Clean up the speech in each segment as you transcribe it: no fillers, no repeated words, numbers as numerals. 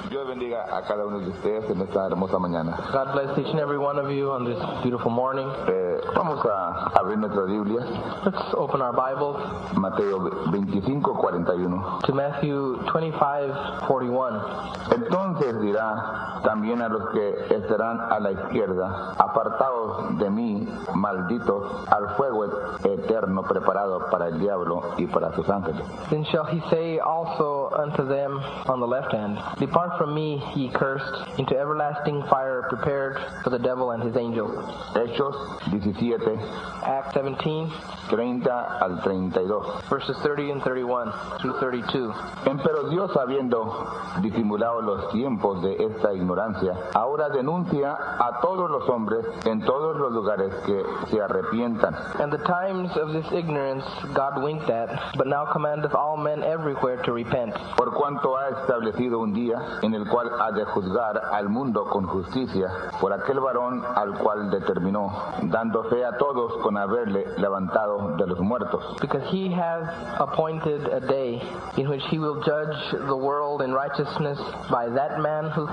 Dios bendiga a cada uno de ustedes en esta hermosa mañana. God bless each and every one of you on this beautiful morning. Vamos a abrir nuestras Biblias. Let's open our Bibles Mateo 25:41. to Matthew 25:41. Entonces dirá también a los que estarán a la izquierda: apartaos de mí, malditos, al fuego eterno preparado para el diablo y para sus ángeles. Then shall he say also unto them on the left hand, Depart from me, ye cursed, into everlasting fire prepared for the devil and his angels. Hechos 17, Acts 17, 30 al 32. verses 30 and 31 through 32. Pero Dios, habiendo disimulado los tiempos de esta ignorancia, ahora denuncia a todos los hombres en todos los lugares que se arrepientan. And the times of this ignorance God winked at, but now commandeth all men everywhere to repent. Por cuanto ha establecido un día en el cual ha de juzgar al mundo con justicia por aquel varón al cual determinó, dando fe a todos con haberle levantado de los muertos. Because he has appointed a day in which he will judge the world in righteousness by that man whom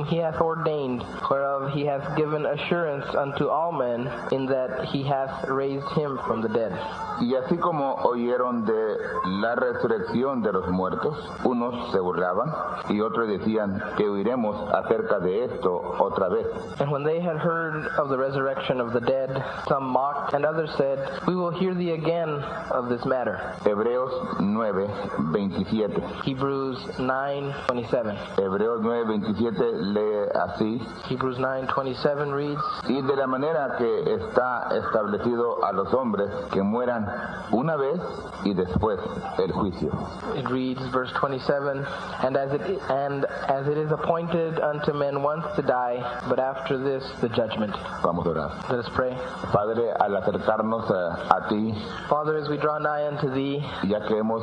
he hath ordained, whereof he hath given assurance unto all men, in that he hath raised him from the dead. Y así como oyeron de la resurrección de los muertos, unos se burlaban y otros decían que oiremos acerca de esto otra vez. And when they had heard of the resurrection of the dead, some mocked, and others said, We will hear thee again of this matter. Hebreos 9:27. Hebrews 9:27. Hebreos 9:27 lee así: Hebrews 9:27 reads, y de la manera que está establecido a los hombres que mueran una vez y después el juicio. It reads, verse 27, and as it is appointed unto men once to die, but after this the judgment. Vamos a orar. Let us pray. Padre, al acercarnos a ti, Father, as we draw nigh unto thee, ya que hemos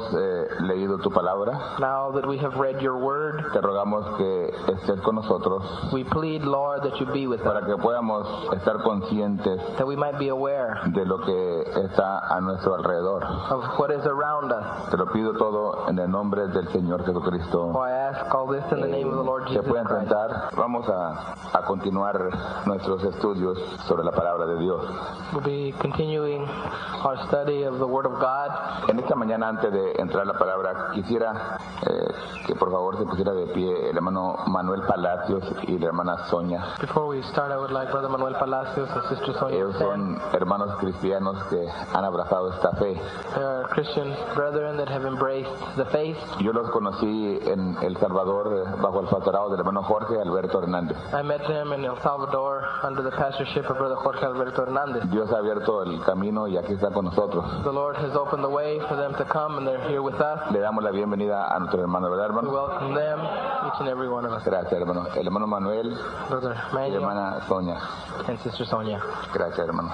leído tu palabra, now that we have read your word, te rogamos que estés con nosotros we plead, Lord, that you be with para us, que podamos estar conscientes that we might be aware de lo que está a nuestro alrededor. of what is around us. Te lo pido todo en el nombre del Señor Jesucristo. For I ask all this in the name of the Lord Se Jesus pueden Christ. sentar. Vamos a continuar nuestros estudios sobre la palabra de Dios. We'll be continuing our study of the Word of God. En esta mañana, antes de entrar a la palabra, quisiera que por favor se pusiera de pie el hermano Manuel Palacios y la hermana Sonia. Before we start, I would like Brother Manuel Palacios and Sister Sonia Ellos to stand. son hermanos cristianos que han abrazado esta fe. There are Christian brethren that have embraced the faith. Yo los conocí en El Salvador bajo el pastorado del hermano Jorge Alberto Hernández. I met them in El Salvador under the pastorship of Brother Jorge Alberto Hernandez. Dios ha abierto el camino y aquí está con nosotros. The Lord has opened the way for them to come, and they're here with us. Le damos la bienvenida a nuestro hermano, ¿verdad, We hermano? welcome them, each and every one of us. Gracias, hermano. El hermano Manuel Brother y la Manuel hermana Sonia. and Sister Sonia. Gracias, hermano.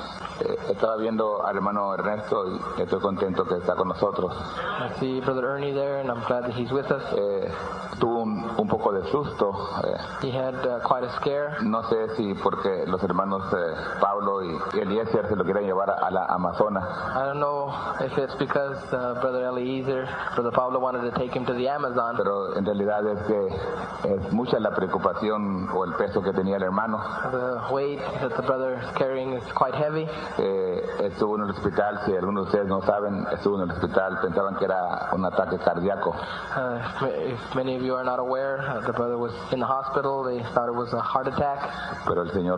Estaba viendo al hermano Ernesto y estoy contento que está con nosotros. I see Brother Ernie there, and I'm glad that he's with us. Tuvo un poco de susto. He had quite a scare. No sé si porque los hermanos Pablo y Eliezer se lo quieren llevar a la Amazona. I don't know if it's because Brother Eliezer, Brother Pablo wanted to take him to the Amazon, Pero en realidad es que es mucha la preocupación o el peso que tenía el hermano. the weight that the brother is carrying is quite heavy. Estuvo en el hospital, si algunos de ustedes no saben, estuvo en el hospital, pensaban que era un ataque cardíaco. If many of you are not aware, the brother was in the hospital. They thought it was a heart attack, Pero el Señor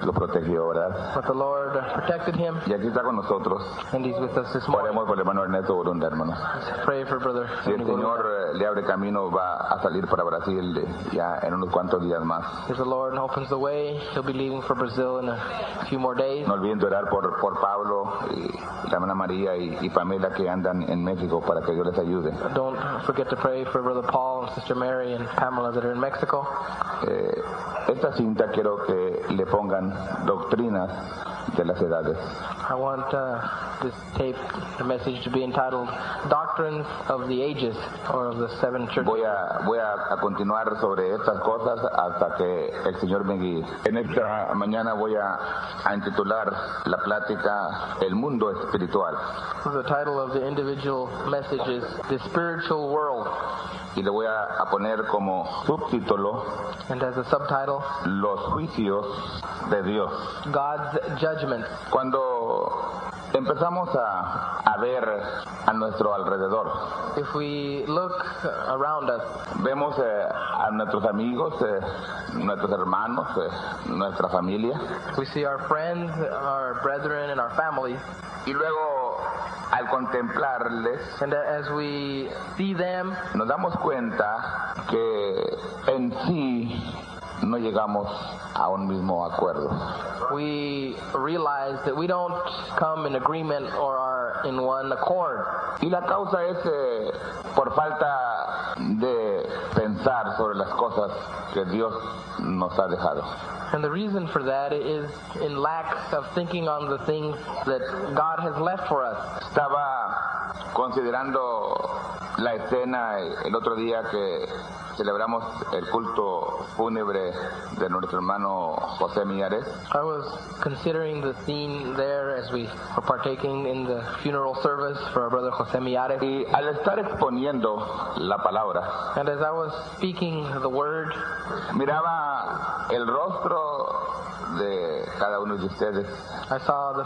lo protegió, ¿verdad? but the Lord protected him, Y aquí está con nosotros. and he's with us this morning. Oremos por el hermano Ernesto Borunda, hermanos. Let's pray for Brother Si el Ernie Borunda. Señor le abre camino, va a salir para Brasil ya en unos cuantos días más. If the Lord opens the way, he'll be leaving for Brazil in a few more days. No olviden de orar por Pablo y la hermana María y Pamela que andan en México para que Dios les ayude. Don't forget to pray for Brother Paul and Sister Mary and Pamela that are in Mexico. Esta cinta quiero que le pongan doctrinas de las edades. I want this tape, the message, to be entitled Doctrines of the Ages, or of the Seven Churches. Voy a continuar sobre estas cosas hasta que el Señor me guíe. En esta mañana voy a intitular la plática El Mundo Espiritual. The title of the individual message is The Spiritual World. y le voy a poner como subtítulo and as a subtitle, Los juicios de Dios. God's judgment. Cuando empezamos a ver a nuestro alrededor, If we look around us, vemos a nuestros amigos, nuestros hermanos, nuestra familia, we see our friends, our brethren, and our family. y luego al contemplarles And as we see them, nos damos cuenta que en sí no llegamos a un mismo acuerdo. we realize that we don't come in agreement or are in one accord. Y la causa es por falta de pensar sobre las cosas que Dios nos ha dejado. And the reason for that is in lack of thinking on the things that God has left for us. Estaba considerando la escena el otro día que celebramos el culto fúnebre de nuestro hermano José Millares. I was considering the scene there as we were partaking in the funeral service for our brother José Millares. Y al estar exponiendo la palabra, And as I was speaking the word, miraba el rostro de cada uno de ustedes I saw the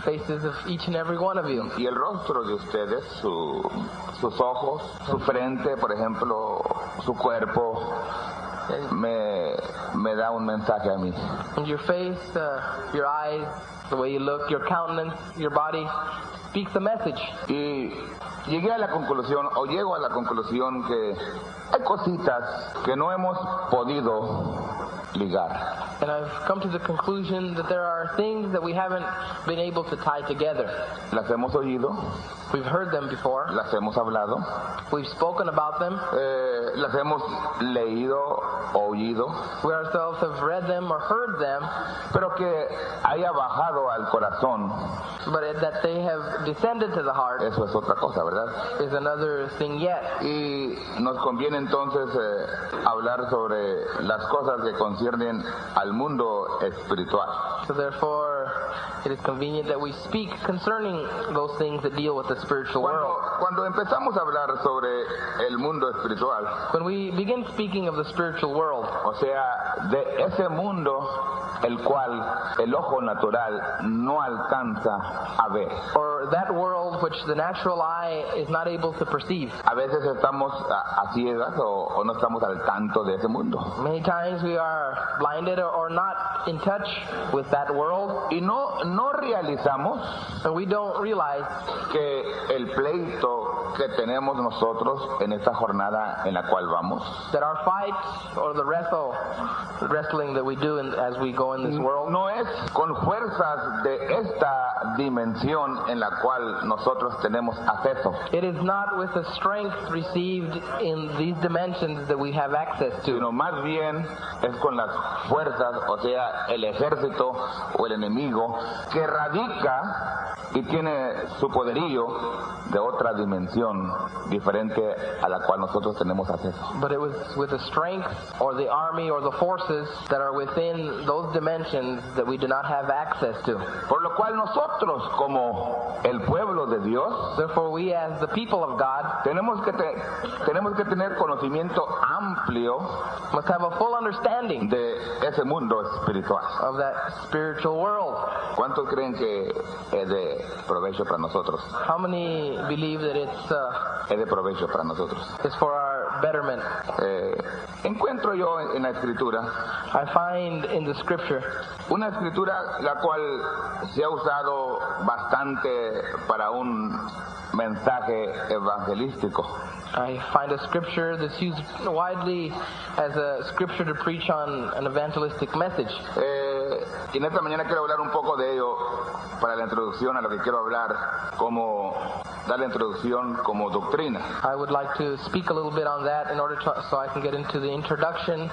faces of each and every one of you. y el rostro de ustedes, sus ojos, su frente, por ejemplo, su cuerpo, me da un mensaje a mí. And your face, your eyes, the way you look, your countenance, your body speaks a message. Y llegué a la conclusión, o llego a la conclusión que hay cositas que no hemos podido ligar. And I've come to the conclusion that there are things that we haven't been able to tie together. Las hemos oído, We've heard them before. las hemos hablado, We've spoken about them. las hemos leído, oído, We ourselves have read them or heard them, pero que haya bajado al corazón, but that they have descended to the heart eso es otra cosa, ¿verdad? is another thing yet. Y nos conviene entonces hablar sobre las cosas que conciernen al mundo espiritual. So therefore, it is convenient that we speak concerning those things that deal with the spiritual world. Cuando empezamos a hablar sobre el mundo espiritual, When we begin speaking of the spiritual world, o sea, de ese mundo el cual el ojo natural no alcanza a ver. or that world which the natural eye is not able to perceive. A veces estamos a ciegas o no estamos al tanto de ese mundo. Many times we are blinded or not in touch with that world, Y no realizamos and we don't realize que el pleito que tenemos nosotros en esta jornada en la cual vamos that our fight or the wrestling that we do as we go in this world no es con fuerzas de esta dimensión en la cual nosotros tenemos acceso, it is not with the strength received in these dimensions that we have access to, sino más bien es con las fuerzas, o sea, el ejército o el enemigo que radica y tiene su poderío de otra dimensión diferente a la cual nosotros tenemos acceso. but it was with the strength or the army or the forces that are within those dimensions that we do not have access to. Por lo cual nosotros como el pueblo de Dios Therefore, we as the people of God tenemos que tener conocimiento amplio must have a full understanding de ese mundo espiritual. of that spiritual world. ¿Cuántos creen que es de provecho para nosotros? How many believe that Es de provecho para nosotros. it's for our betterment? Encuentro yo en la escritura I find in the scripture una escritura la cual se ha usado bastante para un mensaje evangelístico. I find a scripture that's used widely as a scripture to preach on an evangelistic message. Y en esta mañana quiero hablar un poco de ello para la introducción a lo que quiero hablar, como dar la introducción como doctrina. I would like to speak a little bit on that in order so I can get into the introduction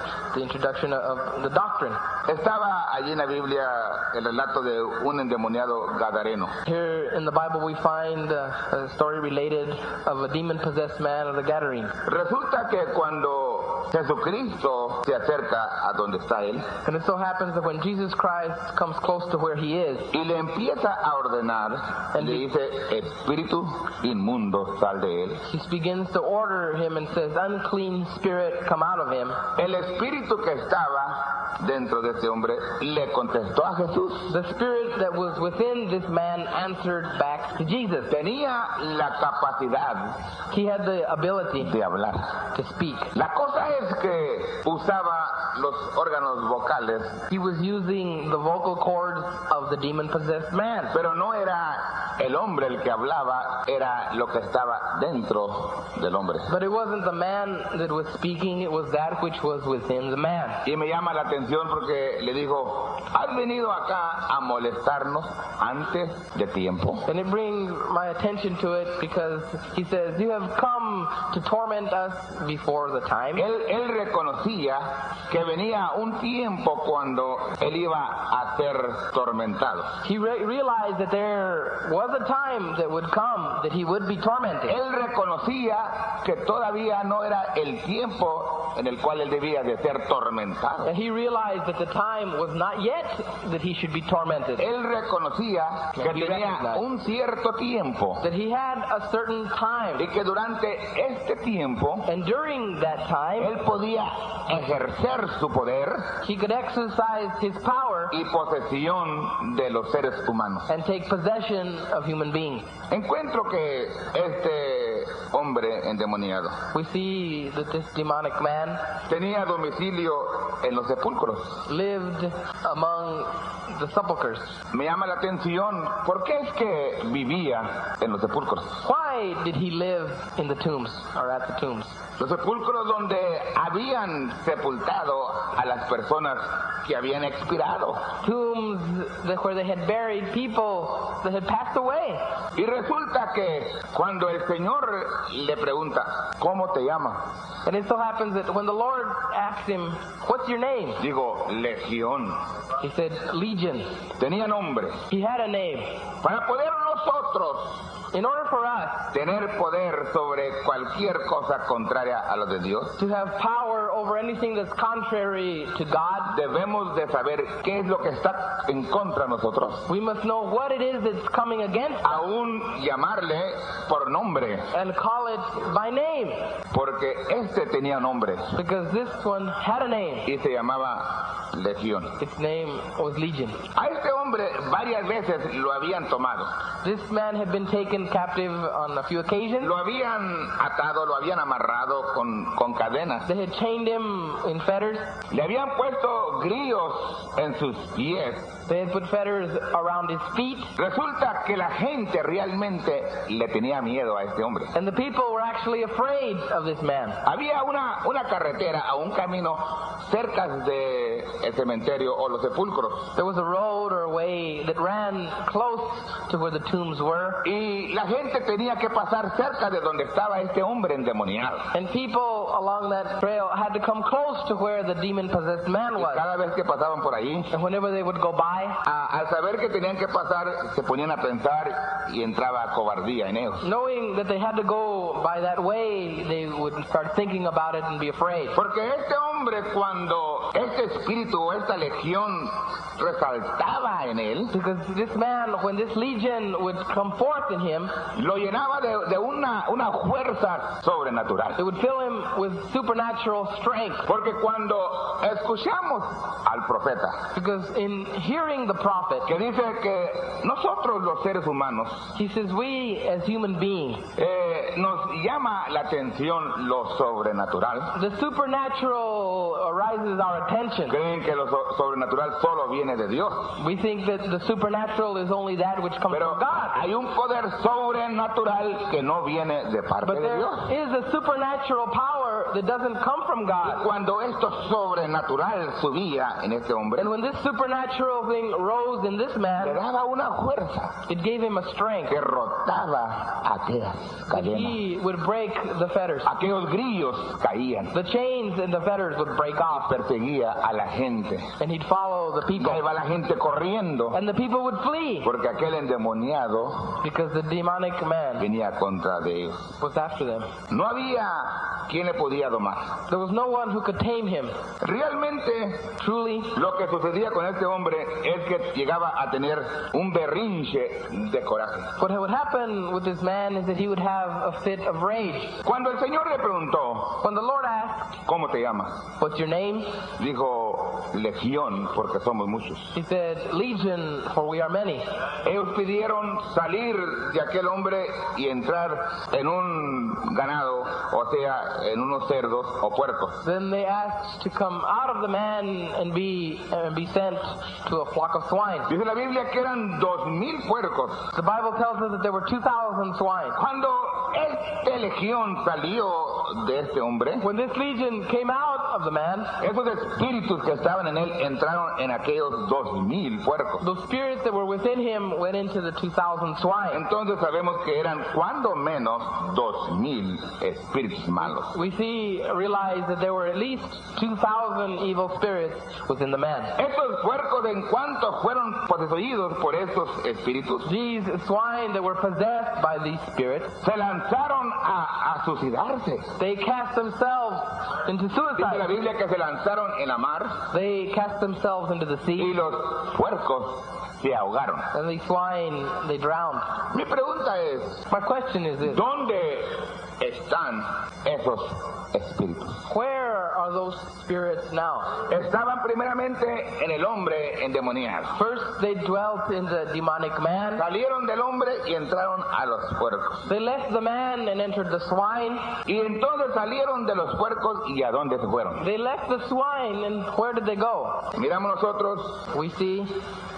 of the doctrine. Estaba allí en la Biblia el relato de un endemoniado gadareno. Here in the Bible we find a story related of a demon-possessed man of the Gadarene. Resulta que cuando Jesucristo se acerca a donde está él And it so happens that when Jesus Christ comes close to where he is, y le empieza a ordenar, le dice, espíritu inmundo, sal de él. he begins to order him and says, unclean spirit, come out of him. El espíritu que estaba dentro de este hombre le contestó a Jesús. The spirit that was within this man answered back to Jesus. Tenía la capacidad He had the ability de hablar. to speak. La cosa es que usaba los órganos vocales, He was using the vocal cords of the demon-possessed man. pero no era el hombre el que hablaba, era lo que estaba dentro del hombre. But it wasn't the man that was speaking, it was that which was within the man. Y me llama la atención porque le dijo, ¿has venido acá a molestarnos antes de tiempo? And it brings my attention to it because he says, you have come to torment us before the time. Él reconocía que venía un tiempo cuando él iba a ser tormentado. He realized that there was a time that would come that he would be tormented. Él reconocía que todavía no era el tiempo en el cual él debía de ser tormentado. And he realized that the time was not yet that he should be tormented. Él reconocía que tenía un cierto tiempo That he had a certain time. y que durante este tiempo And during that time, él podía ejercer su poder he could exercise his power y posesión de los seres humanos. and take possession of human beings. Encuentro que este hombre endemoniado We see that this demonic man tenía domicilio en los sepulcros. lived among the sepulchres. Me llama la atención, ¿por qué es que vivía en los sepulcros? Why did he live in the tombs or at the tombs? Los sepulcros donde habían sepultado a las personas que habían expirado. Tombs where they had buried people that had passed away. Y resulta que cuando el Señor le pregunta, ¿cómo te llamas? And it so happens that when the Lord asked him, what's your name? Digo, Legión. He said, Legion. Tenía nombre. He had a name. Para poder nosotros In order for us tener poder sobre cualquier cosa contraria a lo de Dios, to have power over anything that's contrary to God, debemos de saber qué es lo que está en contra de nosotros. we must know what it is that's coming against us Aún llamarle por nombre, and call it by name. porque este tenía nombre Because this one had a name. y se llamaba Legión. Its name was Legion. A este hombre varias veces lo habían tomado, This man had been taken captive on a few occasions. lo habían atado, lo habían amarrado con cadenas, They had chained him in fetters. le habían puesto grillos en sus pies. They had put fetters around his feet. Resulta que la gente realmente le tenía miedo a este hombre. And the people were actually afraid of this man. Había una carretera o un camino cerca de el cementerio o los sepulcros, There was a road or a way that ran close to where the tombs were. y la gente tenía que pasar cerca de donde estaba este hombre endemoniado. And people along that trail had to come close to where the demon-possessed man Y was. cada vez que pasaban por ahí, And whenever they would go by, al saber que tenían que pasar, se ponían a pensar y entraba cobardía en ellos. knowing that they had to go by that way, they would start thinking about it and be afraid. Porque este hombre, cuando este espíritu o esta legión resaltaba en él, Because this man, when this legion would come forth in him, lo llenaba de una fuerza sobrenatural. it would fill him with supernatural strength. Porque cuando escuchamos al profeta, Because in hearing the prophet, que dice que nosotros los seres humanos, he says, we as human beings, nos llama la atención lo sobrenatural. the supernatural arises our attention. Creen que lo sobrenatural solo viene de Dios. We think that the supernatural is only that which comes Pero from God. hay un poder sobrenatural que no viene de parte But de Dios. there is a supernatural power that doesn't come from Y God. cuando esto sobrenatural subía en este hombre, And when this supernatural thing rose in this le man, daba una fuerza it gave him a strength. que rotaba aquellas That cadenas. he would break the fetters. Aquellos grillos caían. The chains and the fetters would break off. Perseguía a la gente. And he'd follow the Y people. ahí va la gente corriendo. And the people would flee. Porque aquel endemoniado Because the demonic man venía contra de ellos. was after them. No había quien le podía domar. There was no one who could tame him. Realmente, Truly, lo que sucedía con este hombre es que llegaba a tener un berrinche de coraje. what would happen with this man is that he would have a fit of rage. Cuando el Señor le preguntó, When the Lord asked, ¿cómo te llamas? "What's your name?" Dijo, Legión, porque somos muchos. He said, "Legion, for we are many." Ellos pidieron salir de aquel hombre y entrar en un ganado, o sea, en unos cerdos o puercos. Then they asked to come out of the man and be sent to a flock of swine. Dice la Biblia que eran 2,000 puercos. The Bible tells us that there were 2,000 swine. Cuando este legión salió de este hombre, When this legion came out of the man, esos espíritus que estaban en él entraron en aquellos 2,000 puercos. the spirits that were within him went into the 2,000 swine. Entonces sabemos que eran cuando menos 2,000 espíritus malos. We realize that there were at least 2,000 evil spirits within the man. Estos puercos, en cuanto fueron poseídos por estos espíritus, These swine that were possessed by these spirits, se lanzaron a suicidarse. they cast themselves into Dice la suicide. Biblia que se lanzaron en la mar They cast themselves into the y sea, los puercos se ahogaron. and the swine, they drowned. Mi pregunta es, My question is this: ¿dónde están esos espíritus? where are those spirits now? Estaban primeramente en el hombre endemoniado. First, they dwelt in the demonic man. Salieron del hombre y entraron a los puercos. They left the man and entered the swine. Y entonces salieron de los puercos y ¿a dónde se fueron? They left the swine, and where did they go? Miramos nosotros We see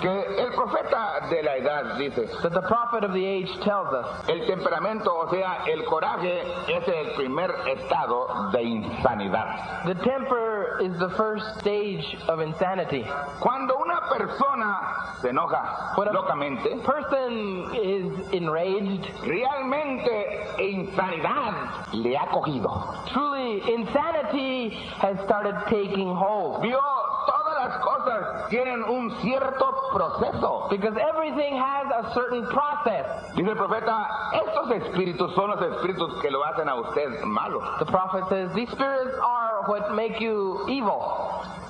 que el profeta de la edad dice, that the prophet of the age tells us el temperamento, o sea, el coraje, es el primer estado de insanidad. the temper is the first stage of insanity. Cuando una persona se enoja When a locamente, person is enraged, realmente insanidad le ha cogido. truly insanity has started taking hold. Vio, todas las cosas tienen un cierto proceso. Because everything has a certain process. Dice el profeta, estos espíritus son los espíritus que lo hacen a usted malo. The prophet says these spirits are what make you evil.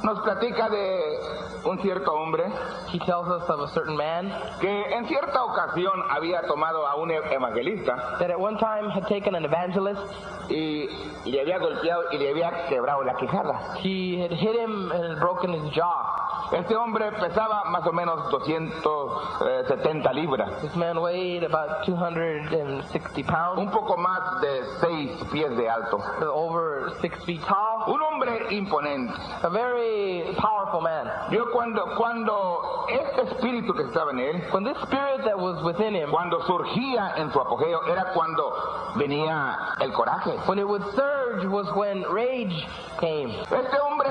Nos platica de un cierto hombre He tells us of a certain man que en cierta ocasión había tomado a un evangelista that at one time had taken an evangelist. y le había golpeado y le había quebrado la quijada. He had hit him and had broken his jaw. Este hombre pesaba más o menos 270 libras, This man weighed about 260 pounds, un poco más de 6 pies de alto. over 6 feet tall, Un hombre imponente. a very powerful man. Yo cuando este espíritu que estaba en él, When this spirit that was within him, cuando surgía en su apogeo, era cuando venía el coraje. when it would surge was when rage came. Este hombre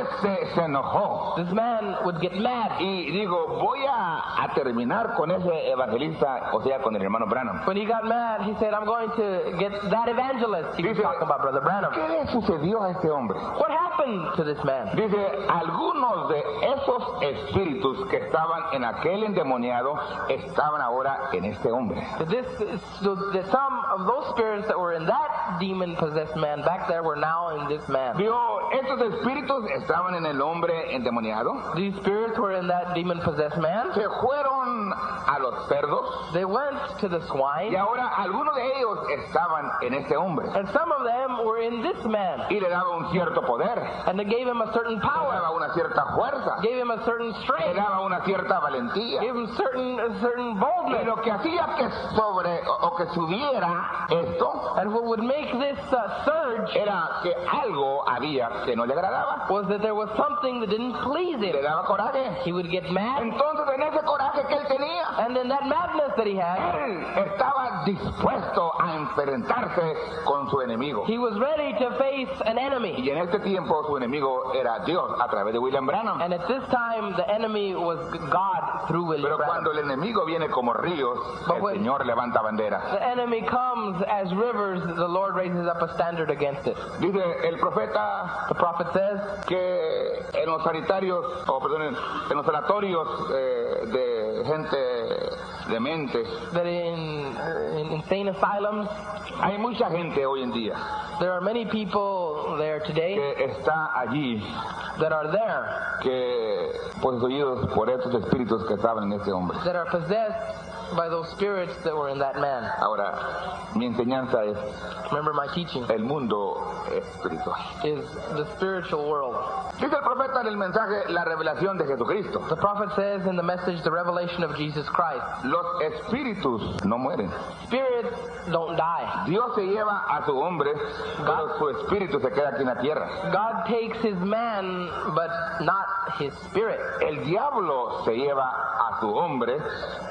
se enojó This man would get mad. y digo, voy a terminar con ese evangelista, o sea, con el hermano Branham. When he got mad, he said, "I'm going to get that evangelist." He was Dice, talking about Brother Branham. ¿Qué le sucedió a este hombre? What happened to this man? Dice, algunos de esos espíritus que estaban en aquel endemoniado estaban ahora en este hombre. That some of those spirits that were in that demon-possessed man back there were now in this man. Digo, estos espíritus estaban en el hombre endemoniado, These spirits were in that demon-possessed man. se fueron a los cerdos They went to the y swine, ahora algunos de ellos estaban en este hombre and some of them were in this man. y le daba un cierto poder, And they gave him a certain le power, daba una cierta fuerza, gave him a certain le strength, daba una cierta valentía. gave him a certain Y boldness. lo que hacía que que subiera esto And what would make this surge era que algo había que no le agradaba, was that there was something that didn't please le him. daba coraje. He would get mad, Entonces en ese coraje que él tenía, and in that madness that he had, él estaba dispuesto a enfrentarse con su enemigo. he was ready to face an enemy. Y en este tiempo su enemigo era Dios a través de William Branham. And at this time, the enemy was God through William Pero Branham. cuando el enemigo viene como ríos, el Señor levanta bandera. The enemy comes as rivers, the Lord raises up a standard against it. Dice el profeta The prophet says que en los sanitarios, en los sanatorios gente demente. that in insane asylums, Hay mucha gente hoy en día there are many people there today que está allí, that are there, que poseídos por estos espíritus que estaban en ese hombre. that are possessed by those spirits that were in that man. Ahora, mi enseñanza es Remember, my teaching el mundo espiritual. is the spiritual world. Dice el profeta en el mensaje la revelación de Jesucristo. The prophet says in the message, the revelation of Jesus Christ. Los espíritus no mueren. Spirits don't die. Dios se lleva a su hombre, pero su espíritu se queda aquí en la tierra. God takes his man, but not his spirit. El diablo se lleva a su hombre,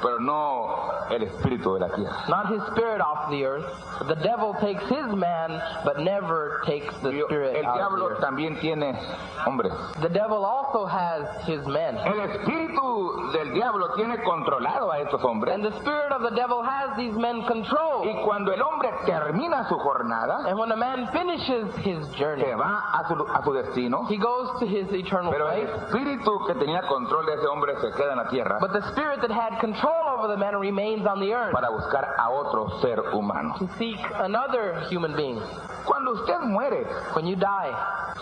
pero no el espíritu de la tierra. Not his spirit off the earth. The devil takes his man, but never takes the spirit El out of the diablo earth. también tiene hombres. The devil also has his men. El espíritu del diablo tiene controlado a estos hombres. And the spirit of the devil has these men controlled. Y cuando el hombre termina su jornada, And when a man finishes his journey, se va a su destino. he goes to his eternal Pero el place. espíritu que tenía control de ese hombre se queda en la tierra But the spirit that had control over the man remains on the earth para buscar a otro ser humano. to seek another human being. Cuando usted muere, When you die,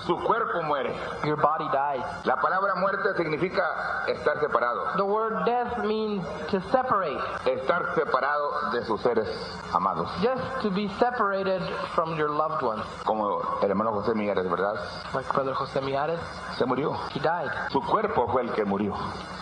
su cuerpo muere. your body dies. La palabra muerte significa estar separado, The word death means to separate, estar separado de sus seres amados. just to be separated from your loved ones. Como el hermano José Mijares, ¿verdad? Like Brother Jose Mijares, Se murió. he died. Su cuerpo fue el que murió.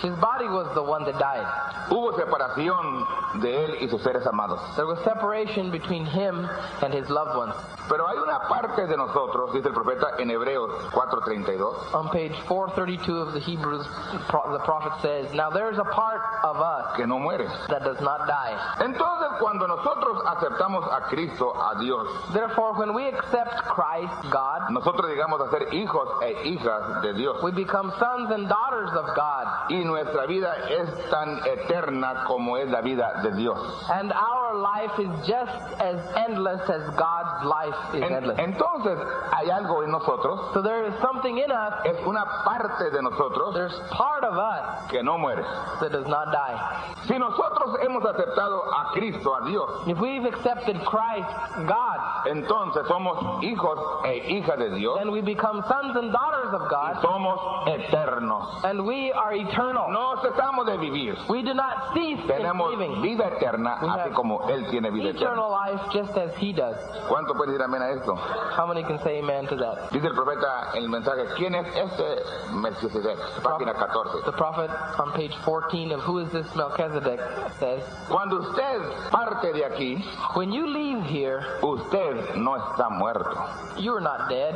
His body was the one that died. Hubo separación de él y sus seres amados. There was separation between him and his loved ones. Pero hay una parte de nosotros, dice el profeta en Hebreos 4:32, On page 432 of the Hebrews, the prophet says, "Now there is a part of us que no muere. that does not die. Entonces, cuando nosotros aceptamos a Cristo, a Dios, Therefore, when we accept Christ, God, nosotros llegamos a ser hijos e hijas de Dios. we become sons and daughters of God. Y nuestra vida es tan eterna como es la vida de Dios. And our life is just as endless as God's life is endless. Entonces, hay algo en nosotros, So there is something in us, es una parte de nosotros there's part of us que no muere. that does not die. Si nosotros hemos aceptado a Cristo, a Dios, If we've accepted Christ, God, entonces somos hijos e hijas de Dios then we become sons and daughters of y God, somos eternos. and we are eternal. No cesamos de vivir. We do not cease in Tenemos living vida eterna, We así have como Él tiene vida eterna. eternal life just as He does. ¿Cuánto puede decir amén a esto? How many can say amen to that? Dice el profeta en el mensaje, ¿quién es este Melquisedec? Página 14. The prophet on page 14 of Who is this Melchizedek says, Cuando usted parte de aquí, when you leave here, usted no está muerto. you are not dead.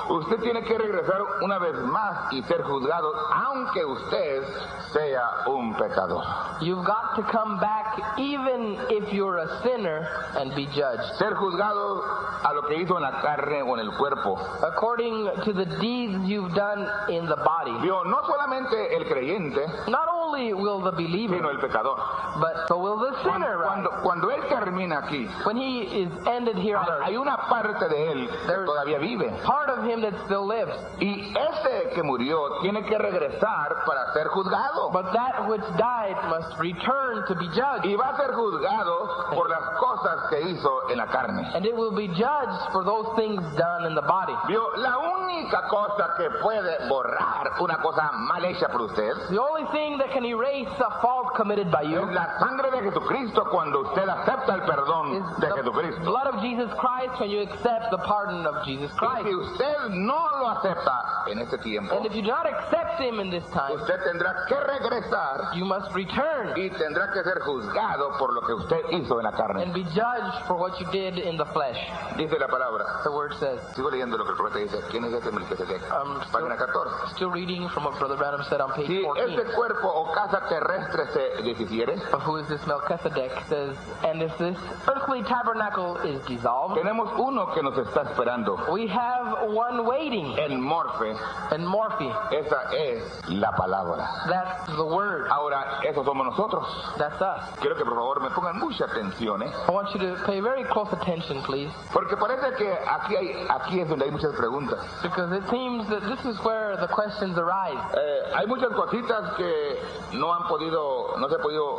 Usted tiene que regresar una vez más y ser juzgado, aunque usted sea un pecador. You've got to come back even if you're a sinner and be judged. Ser juzgado a lo que hizo en la carne o en el cuerpo. According to the deeds you've done in the body. Vio, no solamente el creyente, Not only will the believer, sino el pecador. but so will the sinner. Cuando él termina aquí, When he is ended here on earth, hay una parte de él que todavía vive. part of him that still lives. Y ese que murió tiene que regresar para ser juzgado. But that which died must return to be judged. Y va a ser juzgado por las cosas que hizo en la carne. And it will be judged for those things done in the body. Vio, la única cosa que puede borrar una cosa mal hecha por usted The only thing that can erase a fault committed by you es la sangre de Jesucristo cuando usted acepta el is perdón de the Jesucristo. blood of Jesus Christ when you accept the pardon of Jesus Y Christ. si usted no lo acepta en este tiempo, And if you do not accept Him in this time, usted tendrá que regresar you must return y tendrá que ser juzgado por lo que usted hizo en la carne. and be judged for what you did in the flesh. Dice la palabra. The word says. Sigo leyendo lo que el profeta dice. ¿Quién es este Melquisedec? Página 14. Still reading from what Brother Branham said on page Si 14. este cuerpo o casa terrestre se deshiciere, Of who is this Melchizedek says, and if this earthly tabernacle is dissolved, tenemos uno que nos está esperando. we have one waiting. name. En morfe, And morphe. esa es la palabra. That's the word. Ahora, esos somos nosotros. That's us. Quiero que por favor me pongan mucha atención, I want you to pay very close attention, please, porque parece que aquí es donde hay muchas preguntas. because it seems that this is where the questions arise. Hay muchas cositas que no se ha podido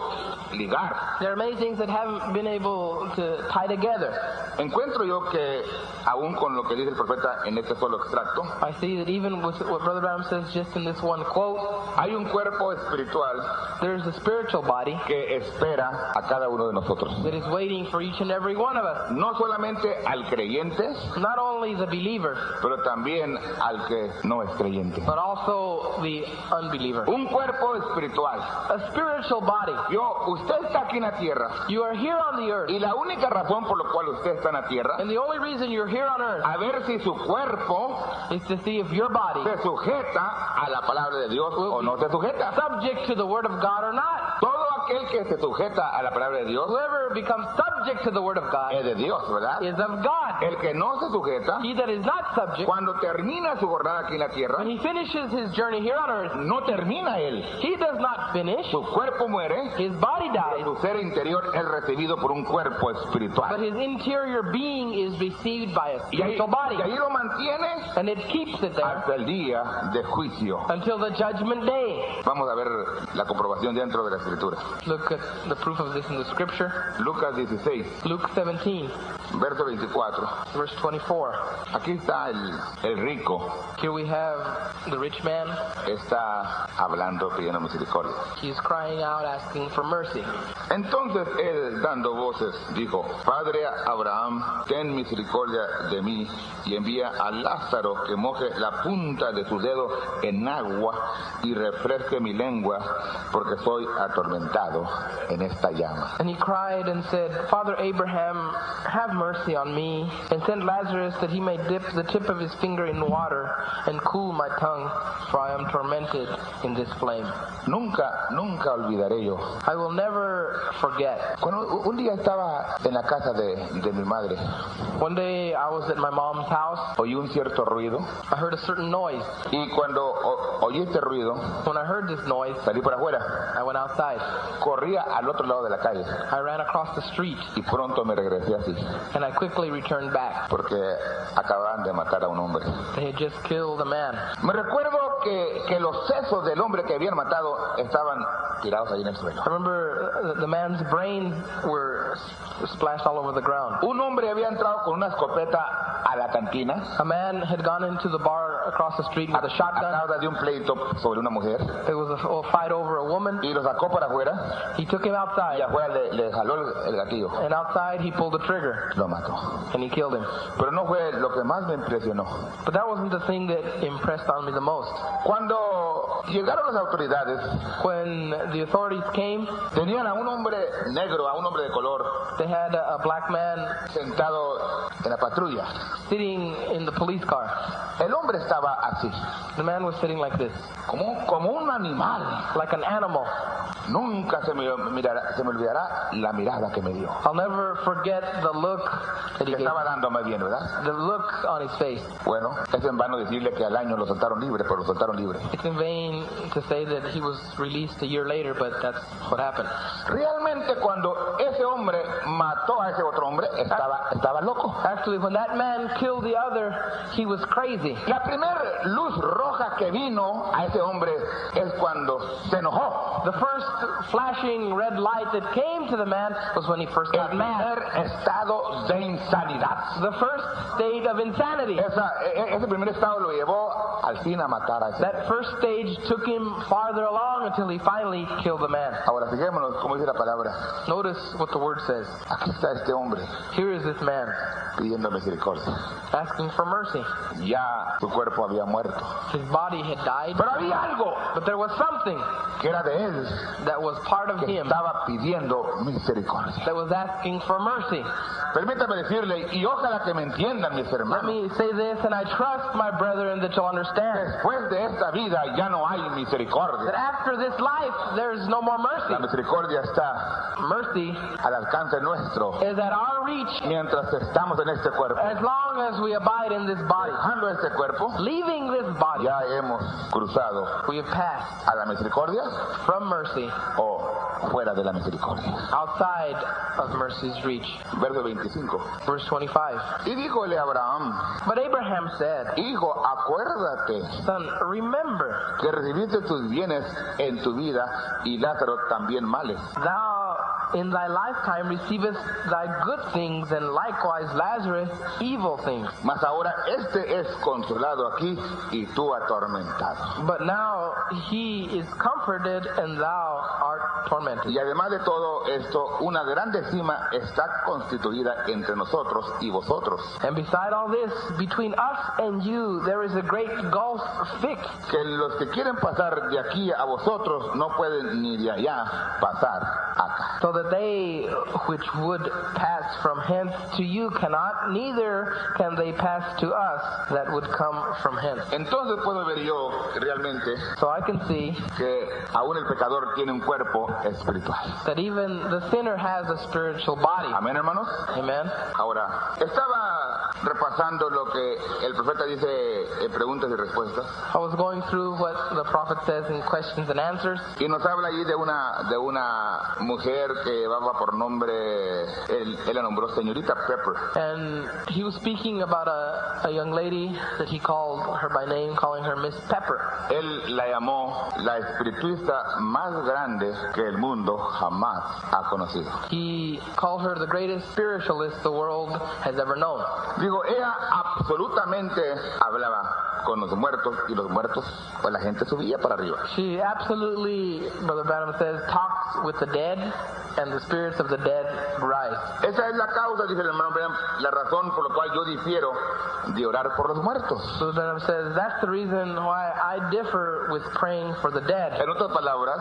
ligar. There are many things that haven't been able to tie together. Encuentro yo que aún con lo que dice el profeta en este solo extracto, I see that even with what Brother Branham says just in this one quote, hay un cuerpo espiritual there's a spiritual body que espera a cada uno de nosotros. that is waiting for each and every one of us. No solamente al creyente, Not only the believer, pero también al que no es creyente. but also the unbeliever. Un cuerpo espiritual. A spiritual body. Usted está aquí en la tierra You are here on the earth, y la única razón por la cual usted está en la tierra, and the only reason you're here on earth a ver si su cuerpo is to see if your body se sujeta a la palabra de Dios o no se sujeta. subject to the word of God or not. Todo aquel que se sujeta a la palabra de Dios Whoever becomes subject to the word of God es de Dios, ¿verdad? is of God. El que no se sujeta, He that is not subject, cuando termina su jornada aquí en la tierra, when he finishes his journey here on earth, no termina él. he does not finish. Su cuerpo muere, His body dies, su ser interior es recibido por un cuerpo but espiritual. his interior being is received by a Y ahí, spiritual body, y ahí lo mantiene and it keeps it there hasta el día de juicio. until the judgment day. Vamos a ver la comprobación dentro de la escritura. Look at the proof of this in the scripture. Lucas 16, Luke 17, verso 24. verse 24. Aquí está el rico, Here we have the rich man. está hablando pidiendo misericordia. He's crying out, asking for mercy. Entonces él, dando voces, dijo: Padre Abraham, ten misericordia de mí y envía a Lázaro que moje la punta de su dedo en agua y refresque mi lengua, porque soy atormentado en esta llama. And he cried and said, Father Abraham, have mercy on me, and send Lazarus that he may dip the tip of his finger in water and cool my tongue, for I am tormented in this flame. Nunca olvidaré yo. I will never forget. Cuando un día estaba en la casa de mi madre, One day I was at my mom's house. oí un cierto ruido, I heard a certain noise. y cuando oí este ruido, When I heard this noise, salí para afuera, I went outside. corría al otro lado de la calle I ran across the street, y pronto me regresé así, and I quickly returned back. porque acababan de matar a un hombre. They had just killed a man. Me recuerdo que los sesos del hombre que habían matado estaban tirados ahí en el suelo. I remember the man's brains were splashed all over the ground. Un hombre había entrado con una escopeta a la cantina A man had gone into the bar across the street with a a shotgun. causa de un pleito sobre una mujer There was a fight over a woman. y lo sacó para afuera He took him y outside, afuera le jaló el gatillo. and outside he pulled the trigger, Lo mató. and he killed him. Pero no fue lo que más me impresionó. But that wasn't the thing that impressed on me the most. Cuando llegaron las autoridades, When the authorities came, tenían a un hombre negro, a un hombre de color, they had a black man sentado en la patrulla. sitting in the police car. El hombre estaba así, The man was sitting like this, como un animal. like an animal. Nunca se me olvidará la mirada que me dio. I'll never forget the look that he Que gave, estaba dándome bien, ¿verdad? the look on his face. Bueno, es en vano decirle que al año lo soltaron libre, pero lo soltaron libre. It's in vain to say that he was released a year later, but that's what happened. Realmente cuando ese hombre mató a ese otro hombre, estaba loco. Actually, when that man killed the other, he was crazy. La primera luz roja que vino a ese hombre es cuando se enojó. The first flashing red light that came to the man was when he first El got mad. primer estado de insanidad. The first state of insanity. Ese primer estado lo llevó al fin a matar a ese. That first stage took him farther along until he finally killed the man. Ahora fijémonos cómo dice la palabra. Notice what the word says. Aquí está este hombre Here is this man pidiendo misericordia. asking for mercy. Ya su cuerpo había muerto, His body had died, pero había algo but there was something que era de él that was part of que him estaba pidiendo misericordia. that was asking for mercy. Permítame decirle, y ojalá que me entiendan mis Let hermanos, me say this, and I trust, my brethren, that you'll understand después de esta vida ya no hay that misericordia. after this life, there's no more mercy. La misericordia está Mercy al alcance nuestro is at our reach mientras estamos en este cuerpo. as long as we abide in this body. Dejando este cuerpo, Leaving this body, ya hemos cruzado we have passed a la misericordia from mercy o fuera de la misericordia. outside of mercy's reach. Verso 25. Verse 25. Y díjole a Abraham, But Abraham said, hijo, acuérdate Son, remember, que recibiste tus bienes en tu vida y Lázaro también males. thou in thy lifetime receivest thy good things, and likewise Lazarus evil things. Mas ahora este es consolado aquí y tú atormentado. But now he is comforted, and thou art tormented. Y además de todo esto, una grande cima está constituida entre nosotros y vosotros, And beside all this, between us and you, there is a great gulf fixed, que los que quieren pasar de aquí a vosotros no pueden ni de allá pasar acá. so that they which would pass from hence to you cannot, neither can they pass to us that would come from hence. Entonces puedo ver yo realmente So I can see que aún el pecador tiene un cuerpo espiritual. that even the sinner has a spiritual body. Amén, hermanos. Amen. Ahora, estaba repasando lo que el profeta dice en preguntas y respuestas, I was going through what the prophet says in questions and answers, y nos habla ahí de una mujer que llevaba por nombre, él la nombró señorita Pepper. and he was speaking about a young lady that he called her by name, calling her Miss Pepper. Él la llamó la espiritista más grande que el mundo jamás ha conocido. He called her the greatest spiritualist the world has ever known. Digo, ella absolutamente hablaba con los muertos, y los muertos, pues la gente subía para arriba. She absolutely, Brother Branham says, talks with the dead, and the spirits of the dead rise. Esa es la causa, dice el hermano Branham, la razón por la cual yo difiero de orar por los muertos. So Branham says, that's the reason why I differ with praying for the dead. En otras palabras,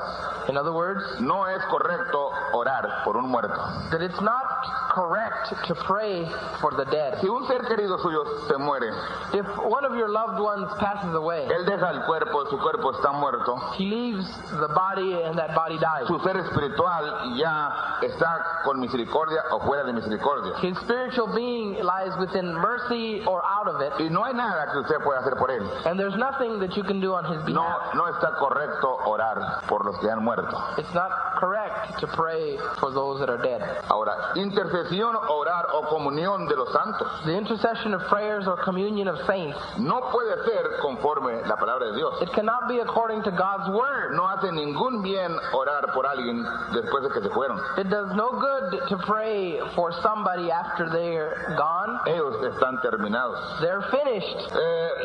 In other words, no es correcto orar por un muerto. that it's not correct to pray for the dead. Si un ser querido suyo se muere, If one of your loved ones passes away, él deja el cuerpo, su cuerpo está muerto, he leaves the body and that body dies. su ser espiritual ya está con misericordia o fuera de misericordia. His spiritual being lies within mercy or out of it, Y no hay nada que usted pueda hacer por él. and there's nothing that you can do on his behalf. No está correcto orar por los que han muerto. It's not correct to pray for those that are dead. Ahora, intercesión, orar o comunión de los santos The intercession of prayers or communion of saints, no puede ser conforme la palabra de Dios. it cannot be according to God's word. No hace ningún bien orar por alguien después de que se fueron. It does no good to pray for somebody after they're gone. Ellos están terminados. They're finished.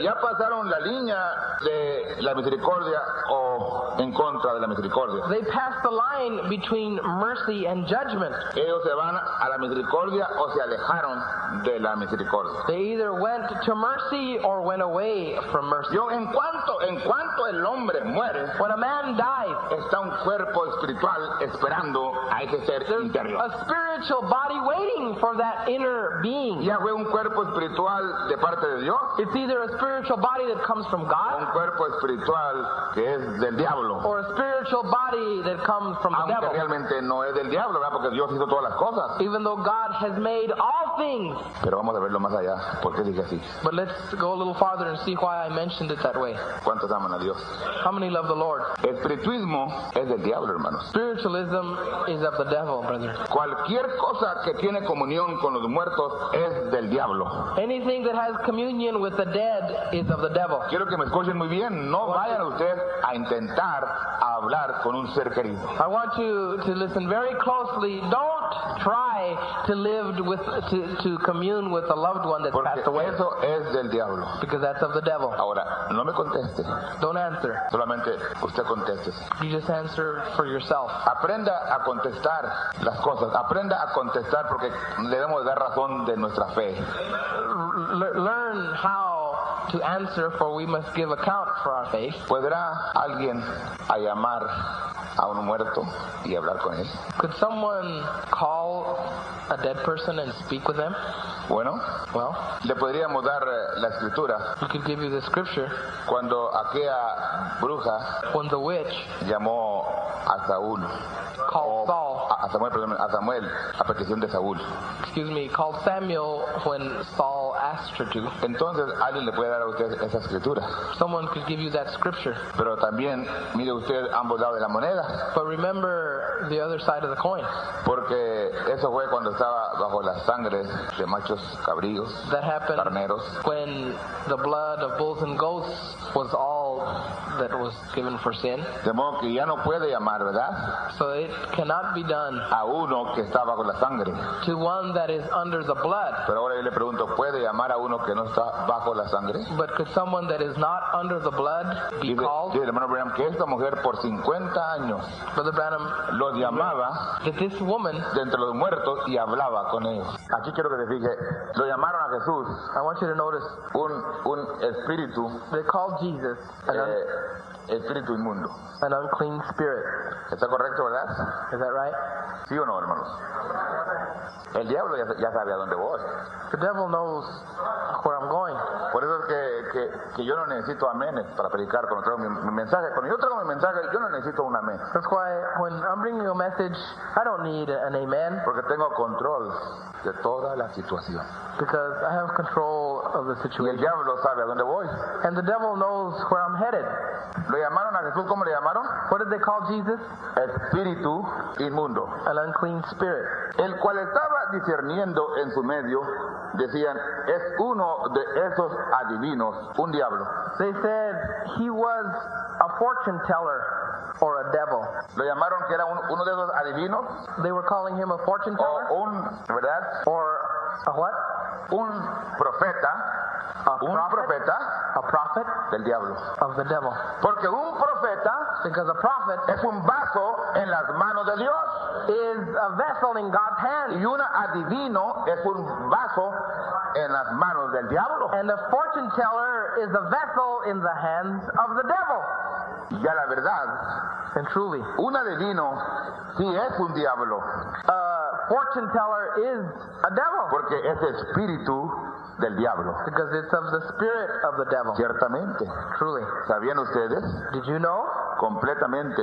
Ya pasaron la línea de la misericordia o en contra de la misericordia. They pass the line between mercy and judgment. Ellos se van a la misericordia o se alejaron de la misericordia. They either went to mercy or went away from mercy. Yo, en cuanto el hombre muere, When a man dies, está un cuerpo espiritual esperando a ese ser there's interior. a spiritual body waiting for that inner being. Ya fue un cuerpo espiritual de parte de Dios, It's either a spiritual body that comes from un God cuerpo espiritual que es del diablo. or a spiritual body that comes from the Aunque devil. realmente no es del diablo, ¿verdad? Porque Dios hizo todas las cosas. Even though God has made all things. Pero vamos a verlo más allá. ¿Por qué dije así? But let's go a little farther and see why I mentioned it that way. ¿Cuántos aman a Dios? How many love the Lord? Espiritismo es del diablo, hermanos. Spiritualism is of the devil, brother. Cualquier cosa que tiene comunión con los muertos es del diablo. Anything that has communion with the dead is of the devil. Quiero que me escuchen muy bien. No vayan ustedes a intentar hablar con un ser querido. I want you to listen very closely. Don't try to live with to commune with a loved one that's Porque passed away, eso es del diablo. because that's of the devil. Ahora, no me conteste. Don't answer. Solamente usted conteste. You just answer for yourself. Aprenda a contestar las cosas. Aprenda a contestar porque le debemos dar razón de nuestra fe. Learn how to answer, for we must give account for our faith. ¿Podrá alguien a llamar a un muerto y hablar con él? Could someone call a dead person and speak with them? Bueno, Well, le podríamos dar la escritura we could give you the scripture cuando aquella bruja when the witch llamó a Saúl called Saul. A Samuel, a petición de Saúl. Called Samuel when Saul asked her to. Entonces alguien le puede dar a usted esa escritura. Someone could give you that scripture. Pero también mire usted ambos lados de la moneda. But remember the other side of the coin. Porque eso fue cuando estaba bajo las sangres de machos cabríos, that happened carneros. When the blood of bulls and goats was all that was given for sin. De modo que ya no puede llamar, ¿verdad? So it cannot be done a uno que está bajo la sangre. To one that is under the blood. Pero ahora yo le pregunto, ¿puede llamar a uno que no está bajo la sangre? But could someone that is not under the blood be called? Dice hermano Branham que esta mujer por 50 años Brother Branham los llamaba that this woman de entre los muertos y hablaba con ellos. Aquí quiero que se fije, lo llamaron a Jesús. I want you to notice un espíritu. They called Jesus espíritu inmundo. An unclean spirit. ¿Está correcto, verdad? Is that right? ¿Sí o no, hermanos? El diablo ya sabe a dónde voy. The devil knows where I'm going. Por eso es que yo no necesito amenes para predicar cuando traigo mi mensaje. Cuando yo traigo mi mensaje, yo no necesito un amén. That's why when I'm bringing you a message, I don't need an amen. Porque tengo control de toda la situación. Because I have control of the situation. Y el diablo sabe a dónde voy. And the devil knows where I'm headed. ¿Lo llamaron a Jesús? ¿Cómo le llamaron? What did they call Jesus? Espíritu inmundo. An unclean spirit. El cual estaba discerniendo en su medio, decían, es uno de esos adivinos, un diablo. They said he was a fortune teller or a devil. ¿Lo llamaron que era uno de esos adivinos? They were calling him a fortune teller? ¿Verdad? Or a what? Un profeta. A prophet del diablo. Of the devil. Porque un profeta because a prophet es un vaso en las manos de Dios. Is a vessel in God's hand. Y un adivino es un vaso en las manos del diablo. And a fortune teller is a vessel in the hands of the devil. Y a la verdad, and truly, un adivino sí es un diablo. A fortune teller is a devil. Porque es espíritu del diablo. Because it's of the spirit of the devil. Ciertamente. Truly. ¿Sabían ustedes? Did you know? Completamente.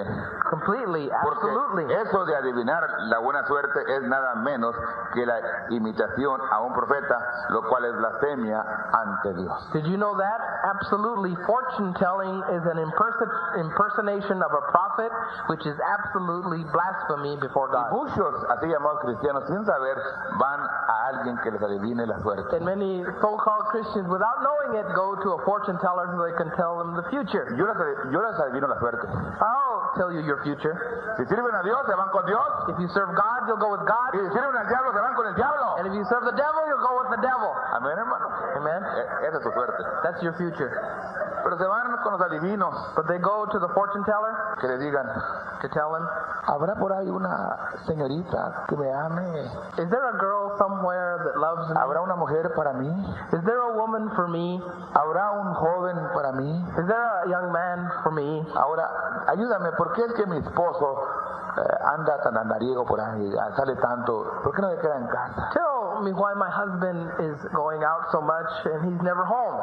Completely, absolutely. Porque eso de adivinar la buena suerte es nada menos que la imitación a un profeta, lo cual es blasfemia ante Dios. Did you know that? Absolutely. Fortune telling is an impersonation of a prophet, which is absolutely blasphemy before God. Y muchos, así llamados cristianos, sin saber, van a alguien que les adivine la suerte. And many so-called Christians, without knowing it, go to a fortune teller so they can tell them the future. Yo les adivino la suerte. I'll tell you your future. Si sirven a Dios, se van con Dios. If you serve God, you'll go with God. Y si sirven al diablo, se van con el diablo. And if you serve the devil, you'll go with the devil. Amén, hermano. Amen. Esa es tu suerte. That's your future. Pero se van con los adivinos. But they go to the fortune teller. Que le digan. To tell him. ¿Habrá por ahí una señorita que me ame? Is there a girl somewhere that loves me? ¿Habrá una mujer para mí? Is there a woman for me? ¿Habrá un joven para mí? Is there a young man for me? Ahora, ayúdame, ¿por qué es que mi esposo anda tan andariego por ahí, sale tanto? ¿Por qué no se queda en casa? Tell me why my husband is going out so much and he's never home.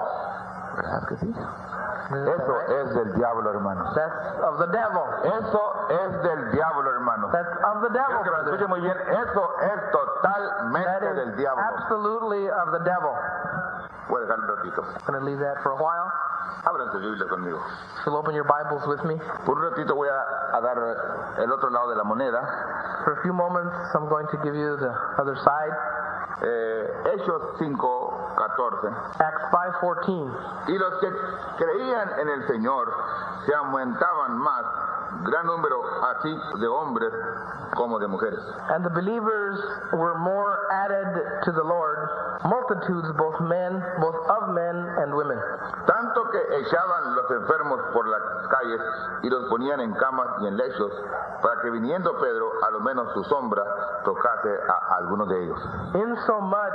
¿Verdad que sí? Eso es del diablo, hermano. That's of the devil. Eso es del diablo, hermano. That's of the devil, brother. Escuche muy bien, eso es totalmente del diablo. Absolutely of the devil. Voy a dejar un ratito. I'm going to leave that for a while. Abran su Biblia conmigo. If you'll open your Bibles with me. Por un ratito voy a dar el otro lado de la moneda. For a few moments, I'm going to give you the other side. Hechos 5:14. Acts 5:14. Y los que creían en el Señor se aumentaban más, gran número así de hombres como de mujeres. And the believers were more added to the Lord, multitudes both of men and women. Tanto que echaban los enfermos por las calles y los ponían en camas y en lechos, para que viniendo Pedro, a lo menos su sombra tocase a algunos de ellos. Insomuch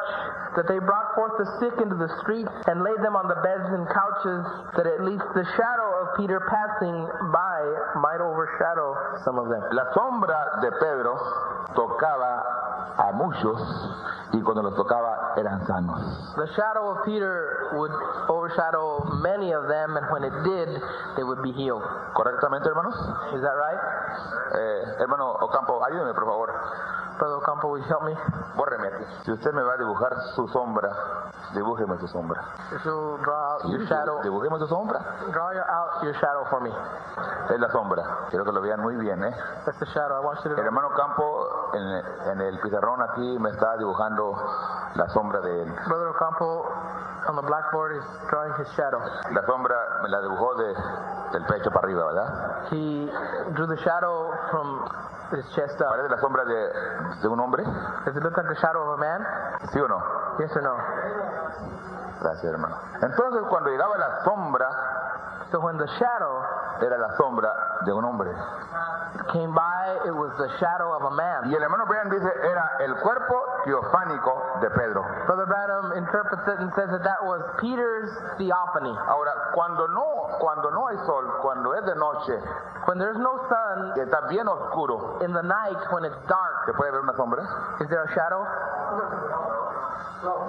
that they brought forth the sick into the streets and laid them on the beds and couches, that at least the shadow of Peter passing by might overshadow some of them. La sombra de Pedro tocaba a muchos, y cuando los tocaba eran sanos. The shadow of Peter would overshadow many of them, and when it did, they would be healed. ¿Correctamente, hermanos? Is that right? Hermano Ocampo, ayúdeme, por favor. Brother Ocampo, will you help me? Bórreme aquí. Si usted me va a dibujar su sombra, dibújeme su sombra. If you'll draw out your shadow, Dibújeme su sombra. out your shadow for me. Es la sombra. Quiero que lo vean muy bien, ¿eh? That's the shadow. I want you to El know. hermano Campo en el pizarrón aquí me está dibujando la sombra de él. Brother Ocampo on the blackboard is drawing his shadow. La sombra me la dibujó del pecho para arriba, ¿verdad? He drew the shadow from his chest up. ¿Parece la sombra de un hombre? Does it look like the shadow of a man? ¿Sí o no? Yes or no? Gracias, hermano. Entonces, cuando llegaba la sombra, So when the shadow era la sombra de un hombre. came by, it was the shadow of a man. Y el hermano Brian dice, era el cuerpo teofánico de Pedro. Brother Branham interprets it and says that was Peter's theophany. Ahora, cuando no hay sol, cuando es de noche, When there's no sun, que está bien oscuro, in the night when it's dark, ¿se puede ver una sombra? is there a shadow?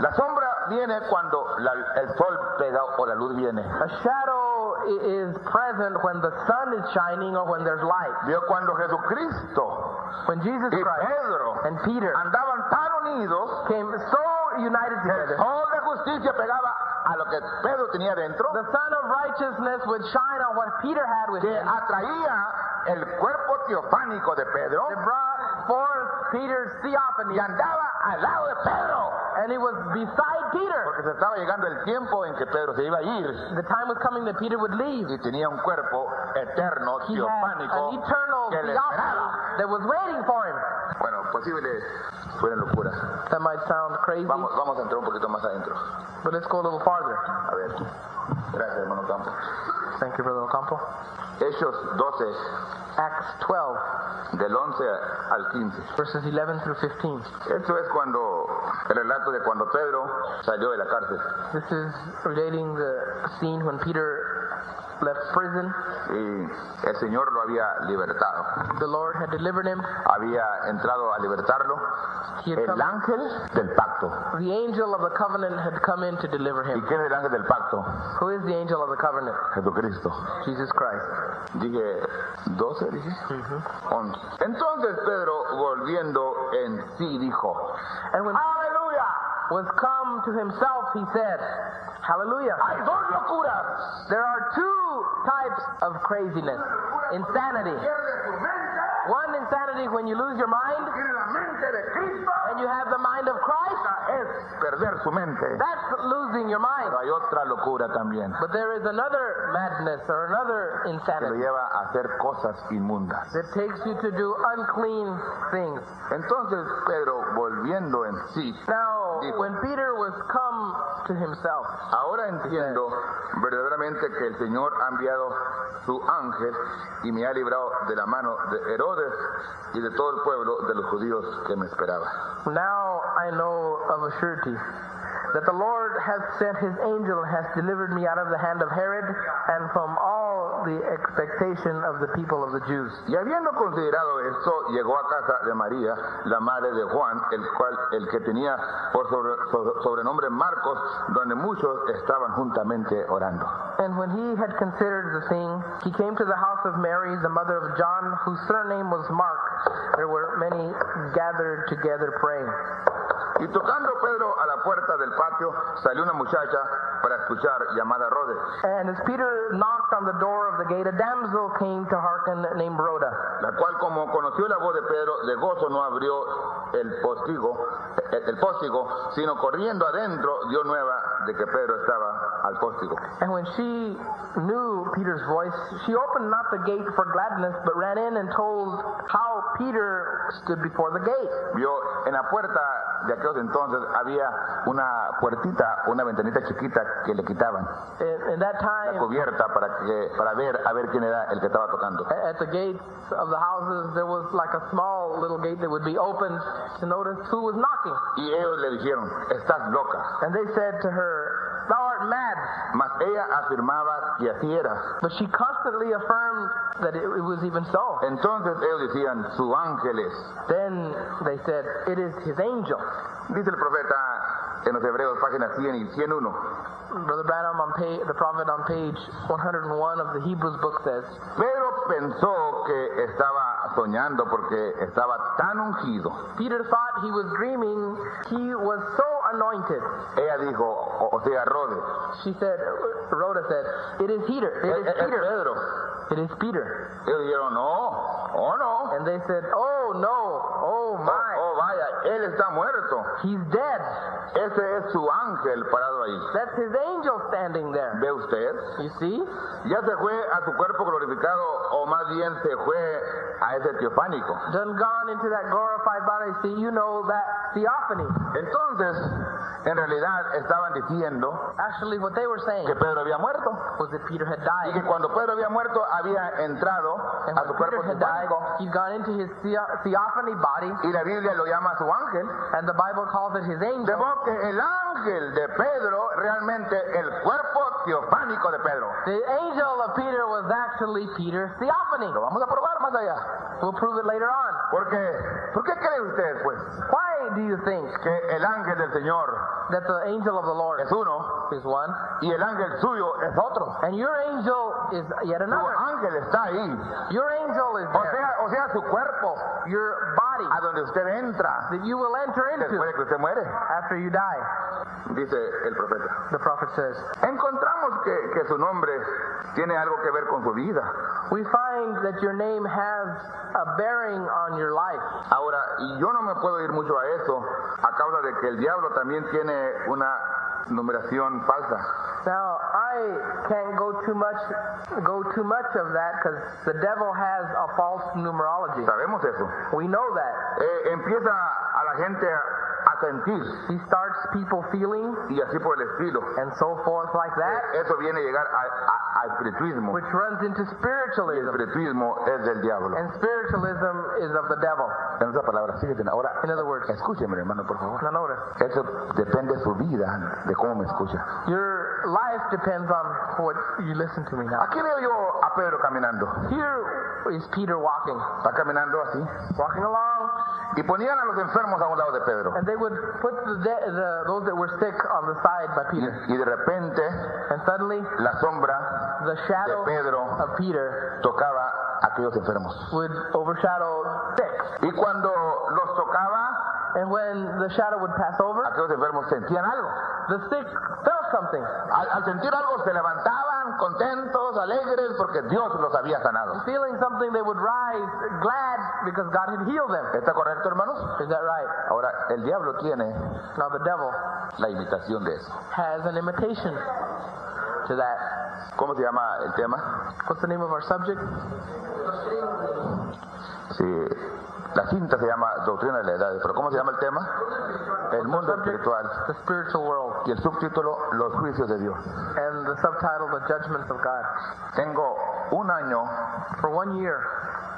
La sombra viene cuando el sol pega o la luz viene. A shadow is present when the sun is shining or when there's light. Vio cuando Jesucristo When Jesus y Christ Pedro and Peter andaban tan unidos, came so united que el together, sol de justicia pegaba a lo que Pedro tenía dentro, the sun of righteousness would shine on what Peter had with que him. atraía el cuerpo teofánico de Pedro It brought forth Peter's theophany, y andaba al lado de Pedro, and he was beside Peter. porque se estaba llegando el tiempo en que Pedro se iba a ir The time was coming that Peter would leave. y tenía un cuerpo eterno He had teofánico an eternal que le theophany esperaba. that was waiting for him. Bueno, posible suena locura. That might sound crazy, Vamos a entrar un poquito más adentro. but let's go a little farther. A ver. Gracias, hermano Campo. Thank you, Brother Ocampo. Hechos 12, Acts 12, del 11 al 15. verses 11 through 15. Esto es el relato de cuando Pedro salió de la cárcel. This is relating the scene when Peter left prison. Y el Señor lo había libertado. The Lord had delivered him. Había entrado a libertarlo He had el come, ángel del pacto. the angel of the covenant had come in to deliver ¿Y him. quién es el ángel del pacto? Who is the angel of the covenant? Jesucristo. Jesus Christ. Dije 12, dije 11. Entonces Pedro, volviendo en sí, dijo: And when ¡Aleluya! was come to himself, he said, Hallelujah. Hay dos locuras. There are two types of craziness. Insanity. Pierde su mente, One insanity when you lose your mind tiene la mente de Cristo. and you have the mind of Christ. Es perder su mente. That's losing your mind. Pero hay otra locura también, But there is another madness or another que lo insanity lleva a hacer cosas inmundas. that takes you to do unclean things. Entonces Pedro, volviendo en sí, Now, dijo: when Peter was come to himself, ahora entiendo verdaderamente que el Señor ha enviado su ángel y me ha librado de la mano de Herodes y de todo el pueblo de los judíos que me esperaba. now I know of a surety that the Lord has sent his angel and has delivered me out of the hand of Herod and from all the expectation of the people of the Jews. Y habiendo considerado esto, llegó a casa de María, la madre de Juan, el que tenía por sobrenombre Marcos, donde muchos estaban juntamente orando. And when he had considered the thing, he came to the house of Mary, the mother of John, whose surname was Mark. There were many gathered together praying. Y tocando Pedro a la puerta del patio, salió una muchacha para escuchar, llamada Rode, And as Peter knocked on the door of the gate, a damsel came to hearken named Rhoda, la cual, como conoció la voz de Pedro, de gozo no abrió el póstigo, sino corriendo adentro dio nueva de que Pedro estaba al póstigo. and when she knew Peter's voice, she opened not the gate for gladness, but ran in and told how Peter stood before the gate. Vio en la puerta de aquellos entonces había una puertita, una ventanita chiquita que le quitaban, In that la time, cubierta para ver quién era el que estaba tocando. at the gates of the houses, there was like a small little gate that would be opened to notice who was knocking. Y ellos le dijeron: estás loca. And they said to her, Thou art mad. Mas ella afirmaba que así era. But she constantly affirmed that it was even so. Entonces ellos decían: su ángel es. Then they said, It is his angel. Dice el profeta en los Hebreos, páginas 100 y 101. Brother Branham, the prophet on page 101 of the Hebrews book says, Pedro pensó que estaba soñando porque estaba tan ungido. Peter thought he was dreaming. He was so anointed. Ella dijo, o sea, Rhoda said, it is Peter. It is Peter. Pedro. It is Peter. Ellos dijeron, no. And they said, oh no, oh my. Oh, vaya, él está muerto. He's dead. Ese es su ángel parado ahí. That's his angel standing there. ¿Ve usted? You see? Ya se fue a su cuerpo glorificado, o más bien se fue a ese teofánico. Done gone into that glorified body. See, you know that theophany. Entonces, en realidad estaban diciendo Actually, what they were saying que Pedro había muerto. was that Peter had Y died. que cuando Pedro había muerto, había entrado And a when su cuerpo Peter had died, teofánico. he'd gone into his theophany body, Y la Biblia lo llama su ángel. and the Bible calls it his De angel. modo que el ángel de Pedro, realmente el cuerpo teofánico de Pedro. The angel of Peter was actually Peter's theophany. Lo vamos a probar más allá. We'll prove it later on. ¿Por qué cree usted, pues, Why do you think que el ángel del Señor that the angel of the Lord es uno is one, y el ángel suyo es otro? and your angel is yet Su another? ángel está ahí. Your angel is there. O sea, su cuerpo, Your body a donde usted entra that you will enter después into de que usted muere, after you die. dice el profeta. The prophet says, Encontramos que su nombre tiene algo que ver con su vida. we find that your name has a bearing on your life. Ahora, yo no me puedo ir mucho a eso a causa de que el diablo también tiene una numeración falsa. Now, I can't go too much of that because the devil has a false numerology. Sabemos eso. We know that. Empieza a la gente a sentir He starts people feeling y así por el estilo. and so forth like that, Eso viene a llegar a espirituismo. which runs into El spiritualism. espirituismo es del diablo. And spiritualism is of the devil. En otras palabras, fíjate. Ahora, In other words, escúcheme, hermano, por favor. now notice, Eso depende de su vida, de cómo me escucha. your life depends on what you listen to me now. Aquí veo yo a Pedro caminando. Here is Peter walking Está caminando así. along, Y ponían a los enfermos a un lado de Pedro. and they would put those that were sick on the side by Peter. Y de repente, And suddenly, la sombra the shadow de Pedro of Peter tocaba a aquellos enfermos. would overshadow sick. Y cuando los tocaba, And when the shadow would pass over, aquellos enfermos sentían algo. the sick felt something. Al sentir algo se levantaban contentos, alegres, porque Dios los había sanado. Feeling something, they would rise glad because God had healed them. ¿Está correcto, hermanos? Is that right? Ahora, el diablo tiene Now the devil la imitación de eso. has an imitation to that. ¿Cómo se llama el tema? What's the name of our subject? Sí, la cinta se llama Doctrina de la Edad, pero ¿cómo se llama el tema? El mundo espiritual. The spiritual world. Y el subtítulo, Los juicios de Dios. And the subtitle, The Judgments of God. Tengo un año For 1 year,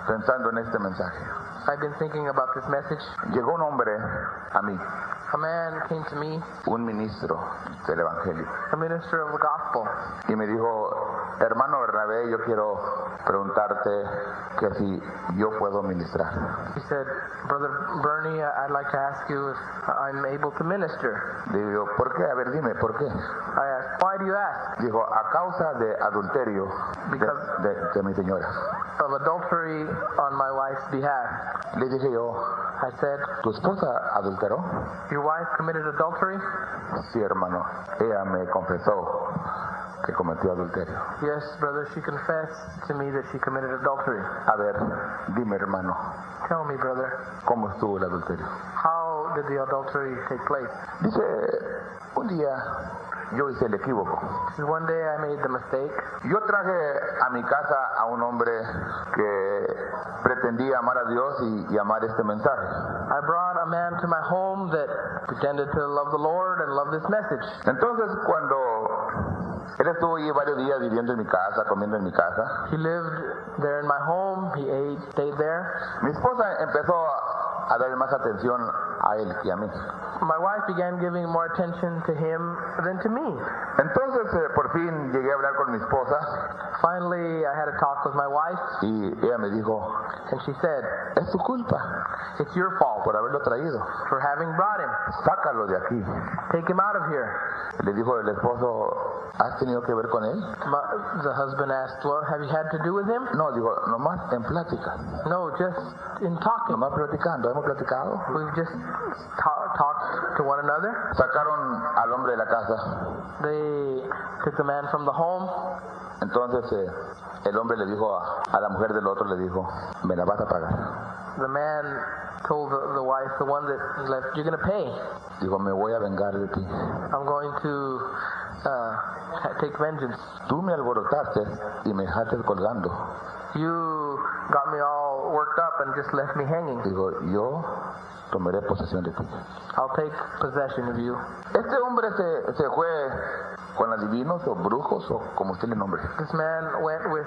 pensando en este mensaje. I've been thinking about this message. Llegó un hombre a mí, A man came to me, un ministro del Evangelio, a minister of the gospel, y me dijo, hermano Bernabé, yo quiero preguntarte que si yo puedo ministrar. he said, Brother Bernie, I'd like to ask you if I'm able to minister. Digo, ¿por qué? A ver, dime, ¿por qué? I asked, why do you ask? Dijo, a causa de adulterio de mi señora. Of adultery on my wife's behalf. Le dije yo, I said, ¿tu esposa adulteró? your wife committed adultery? Sí, hermano, ella me confesó que cometió adulterio. Yes, brother, she confessed to me that she committed adultery. A ver, dime, hermano, Tell me, brother, ¿cómo estuvo el adulterio? how did the adultery take place? Dice, un día yo hice el equívoco. He said, one day I made the mistake. Yo traje a mi casa a un hombre que pretendía amar a Dios y amar este mensaje. I brought a man to my home that pretended to love the Lord and love this message. Entonces, cuando él estuvo ahí varios días viviendo en mi casa, comiendo en mi casa, He lived there in my home. He ate, stayed there. mi esposa empezó a darle más atención a él que a mí. My wife began giving more attention to him than to me. Entonces por fin llegué a hablar con mi esposa Finally, I had a talk with my wife, y ella me dijo, and she said, es tu culpa it's your fault por haberlo traído. for having brought him. Sácalo de aquí. Take him out of here. Le dijo el esposo, ¿has tenido que ver con él? The husband asked, well, have you had to do with him? No, digo, nomás en plática. No, just in talking. Nomás platicando, hemos platicado. We've just talked to one another. Sacaron al hombre de la casa. They took the man from the home. Entonces el hombre le dijo a la mujer del otro, le dijo, me la vas a pagar. The man told the wife, the one that left, you're going to pay. Dijo, me voy a vengar de ti. I'm going to take vengeance. Tú me alborotaste y me dejaste colgando. You got me all worked up and just left me hanging. Digo, yo tomaré posesión de ti. I'll take possession of you. Este hombre se fue con adivinos o brujos o como usted le nombre. This man went with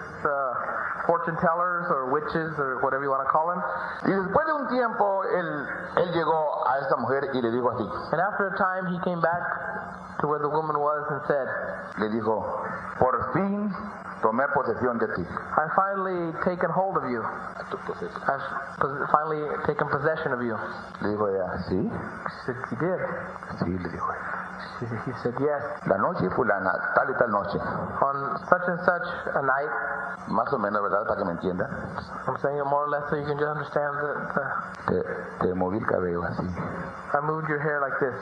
fortune tellers or witches or whatever you want to call them. Y después de un tiempo él llegó a esta mujer y le dijo así. And after a time he came back to where the woman was and said, le dijo, por fin tomé posesión de ti. I've finally taken hold of you. I've finally taken possession of you. Le dijo ella, ¿sí? She said, you did. Sí, le dijo ella. He said, yes. La noche fulana, tal y tal noche. On such and such a night. Más o menos, ¿verdad? Para que me entienda. I'm saying it more or less so you can just understand Te moví el cabello así. I moved your hair like this.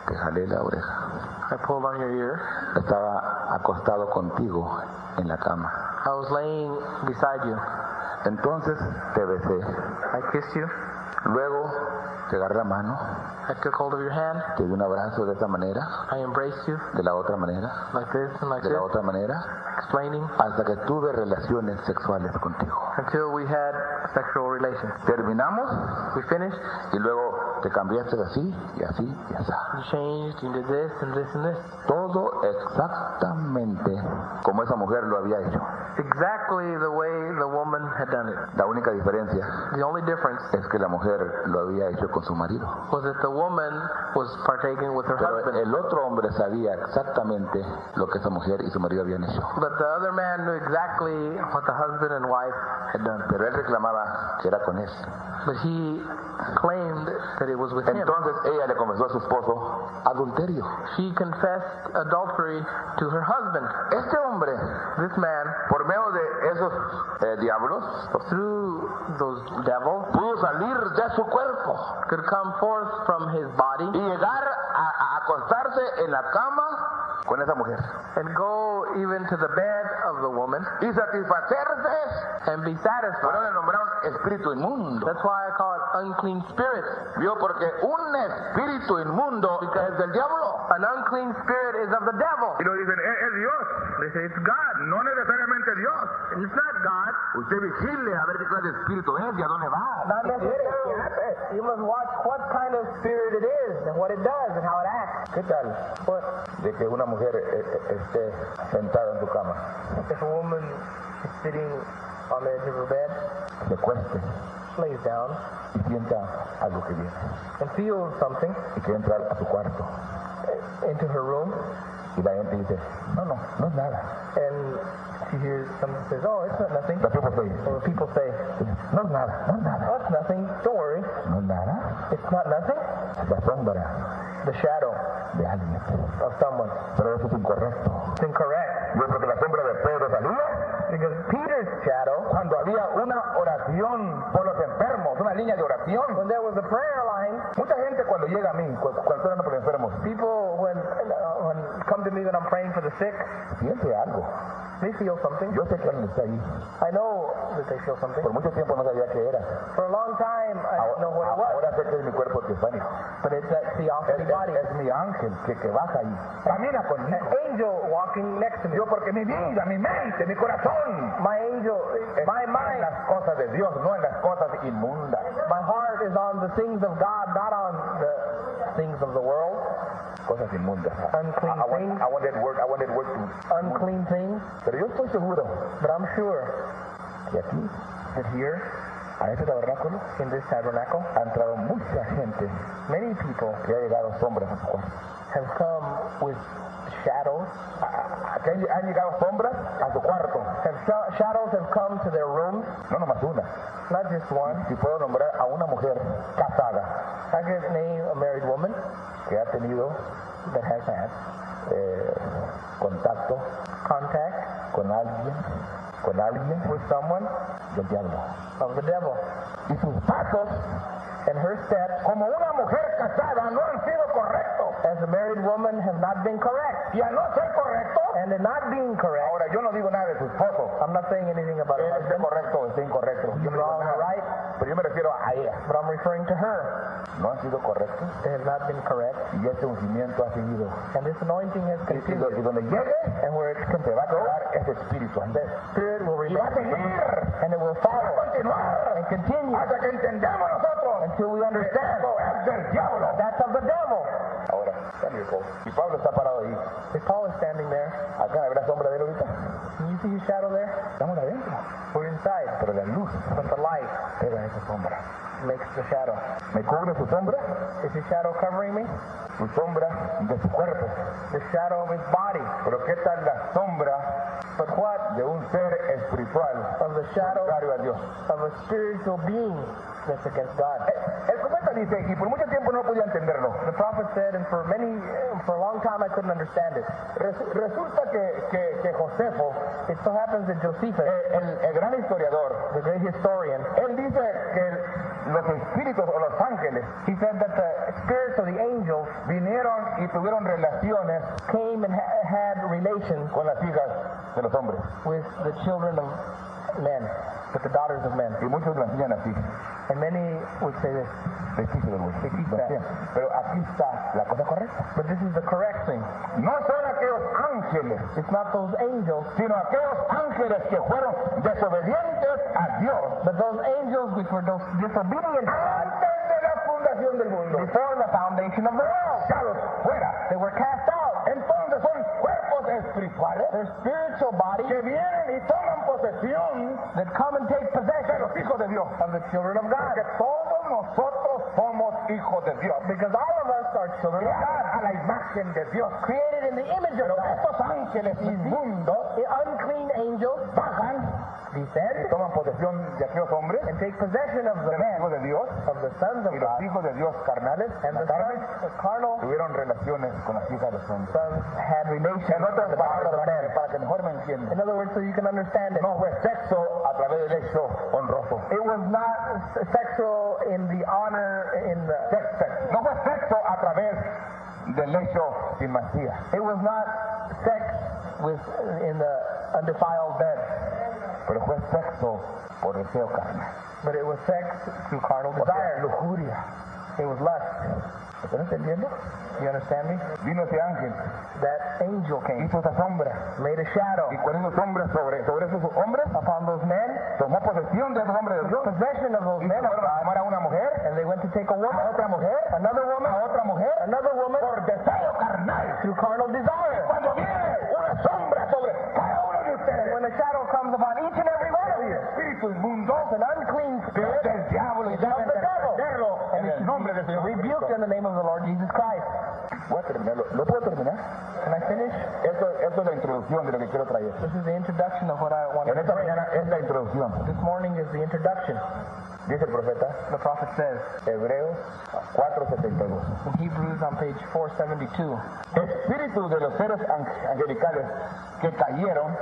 Te jalé la oreja. I pulled on your ear. Estaba acostado contigo en la cama. I was laying beside you. Entonces te besé. I kissed you. Luego te agarré la mano. I took hold of your hand. Te di un abrazo de esta manera. I embraced you. De la otra manera. Like this and like de this. la otra manera. Explaining. Hasta que tuve relaciones sexuales contigo. Until we had sexual relations. Terminamos. We finished. Y luego te cambiaste así y así y así. You changed. You did this and this and this. Todo exactamente como esa mujer lo había hecho. Exactly the way the woman had done it. La única diferencia The only difference es que la mujer lo había hecho con su marido. Was that the woman was partaking with her Pero husband. el otro hombre sabía exactamente lo que esa mujer y su marido habían hecho. But the other man knew exactly what the husband and wife had done. Pero él reclamaba que era con él. But he claimed that it was with him. Entonces ella le confesó a su esposo adulterio. She confessed adultery to her husband. Este hombre, This man, por medio de esos diablos, through those devils, pudo salir de su cuerpo could come forth from his body y llegar a acostarse en la cama con esa mujer and go even to the bed of the woman y satisfacerse. and be satisfied. Pero le nombraron espíritu inmundo. That's why I call it unclean spirit. Vio, porque un espíritu inmundo es del diablo. An unclean spirit is of the devil. Y lo dicen, es Dios. They say it's God. No necesariamente Dios. It's not God. Usted vigile a ver qué clase de espíritu es y a dónde va. Not necessarily. You must watch what kind of spirit it is and what it does and how it acts. ¿Qué tal? What De que una mujer esté sentada en su cama, if a woman is sitting on the edge of her bed, se cueste lays down, y sienta algo que viene and feels something y que entra a su cuarto into her room, y la gente dice, no es nada. and she hears someone says, "Oh, it's not nothing." La people say, Or people say, no es nada. "Oh, it's nothing. Don't worry. No es nada. It's not nothing." La sombra The shadow de alguien. of someone. Pero eso es incorrecto. It's incorrect. Yo creo que la sombra de Pedro salía Because Peter's shadow, cuando había una oración por los enfermos, una línea de oración. when there was a prayer line, Mucha gente cuando llega a mí, cuando estoy orando por enfermos, people when come to me when I'm praying for the sick, siente algo. they feel something. Yo sé que alguien está ahí. I know that they feel something. Por mucho tiempo no sabía qué era. For a long time, I didn't know what it was, Ahora sé que es mi cuerpo teofánico. but it's that theophany body. Es mi ángel que baja ahí. Camina An conmigo. angel walking next to me. Yo porque mi vida, mi mente, mi corazón My angel, my en mind, las cosas de Dios, no en las cosas inmundas. my heart is on the things of God, not on the things of the world. Cosas inmundas. Unclean things. I want that word to. Unclean things. Pero yo estoy seguro But I'm sure que aquí that here A este tabernáculo in this tabernacle, ha entrado mucha gente many people que ha llegado sombras a su cuarto. have come with shadows. Que han llegado sombras a su cuarto. Shadows have come to their rooms, No nomás una. not just one. Si puedo nombrar a una mujer casada I could name a married woman que ha tenido that has had contacto contact con alguien with someone del diablo. of the devil. Y sus pasos, And her steps, como una mujer casada, no han sido correctos. as a married woman, have not been correct. Y al no ser correctos, And in not being correct, ahora yo no digo nada de su esposo. I'm not saying anything about her Esté husband, correcto o esté incorrecto. Yo no digo wrong or nada. right, Pero yo me refiero a ella. but I'm referring to her. No han sido correctos. They have not been correct. Y este ungimiento ha seguido. And this anointing has Y continued. donde llegue, And where it se va a quedar ese espíritu. the Spirit will Y va a remain. seguir. And it will Va a follow continuar. and continue Hasta que entendamos nosotros. until we Que understand esto es del diablo. that's of the devil. Ahora, y Pablo está parado ahí. If Paul is standing there, Acá habrá sombra de él ahorita. can you see his shadow there? Estamos adentro. We're inside. Pero la luz But the light pega esa sombra. makes the shadow. ¿Me cubre su sombra? Is his shadow covering me? Su sombra de su cuerpo. The shadow of his body. Pero ¿qué tal la sombra But what de un ser espiritual of the shadow contrario a Dios? of a spiritual being that's against God? El profeta dice, y por mucho tiempo no podía entenderlo. The prophet said, and for a long time I couldn't understand it. Resulta que Josefo, It so happens that Josephus, el gran historiador, the great historian, él dice que los espíritus o los ángeles he said that the spirits of the angels vinieron y tuvieron relaciones came and had relations con las hijas de los hombres. with the children of men, with the daughters of men. Y muchos lo enseñan así. And many would say this, Vestigio del Lo mundo. hacían. Pero aquí está la cosa correcta. but this is the correct thing. No son aquellos ángeles, It's not those angels, sino aquellos ángeles que fueron desobedientes a Dios but those angels which were those disobedient to God antes de la fundación del mundo. before the foundation of the world. Echados fuera. They were cast out. Entonces son cuerpos espirituales They're spiritual bodies que vienen y toman posesión that come and take de possession los hijos de Dios. of the children of God. Porque todos nosotros somos hijos de Dios. Because all of us are children of God, Creados a la imagen de Dios. created in the image of Pero God. estos ángeles inmundos The unclean angels bajan y descend toman posesión de aquellos hombres, and take possession of the de los men, hijos de Dios, of the sons of y los God, hijos de Dios carnales, and la the carne, sons, the carnal tuvieron relaciones con las hijas de los hombres. sons had relations En with otras the daughters palabras, of men. para que mejor me entiendan, In other words, so you can understand it. no fue sexo a través del hecho honroso. It was not sexual in the honor, in the, No fue sexo a través del hecho sin manchilla. it was not sex with in the undefiled bed, Pero fue sexo por deseo carnal. but it was sex through carnal O sea, desire. lujuria. It was lust. ¿Me están entendiendo? You understand me? Vino ese ángel, That angel came, hizo esa sombra. made a shadow Y cuando esos hombres sobre esos hombres, upon those men, tomó posesión de esos hombres de Dios. possession of those Y men, fueron a tomar a una mujer, and they went to take a woman, a otra mujer, another woman, a otra mujer, another woman, por deseo carnal. through carnal desire. Cuando viene una sombra sobre cada uno de ustedes, When a shadow comes upon each and every one of you, espíritu inmundo it's an unclean spirit del diablo y of the devil, repreenderlo en el nombre del Señor rebuked Jesucristo. in the name of the Lord Jesus Christ. Voy a terminarlo. ¿Lo puedo terminar? Can I finish? Esto es la introducción de lo que quiero traer. This is the introduction of what I want En to esta bring. mañana es la introducción. This morning is the introduction. Dice el profeta, The prophet says Hebreos 4:72. in Hebrews on page 472, Espíritus de los seres angelicales que cayeron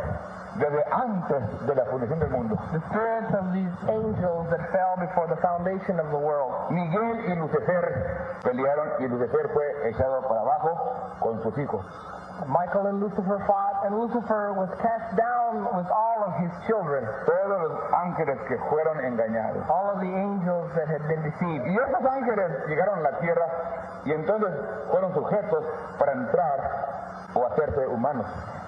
desde antes de la fundación del mundo. the spirits of these angels that fell before the foundation of the world. Miguel y Lucifer pelearon y Lucifer fue echado para abajo con sus hijos. Michael and Lucifer fought, and Lucifer was cast down with all of his children, Todos los ángeles que fueron engañados. all of the angels that had been deceived. Y esos ángeles llegaron a la tierra y entonces fueron sujetos para entrar o hacerse humanos.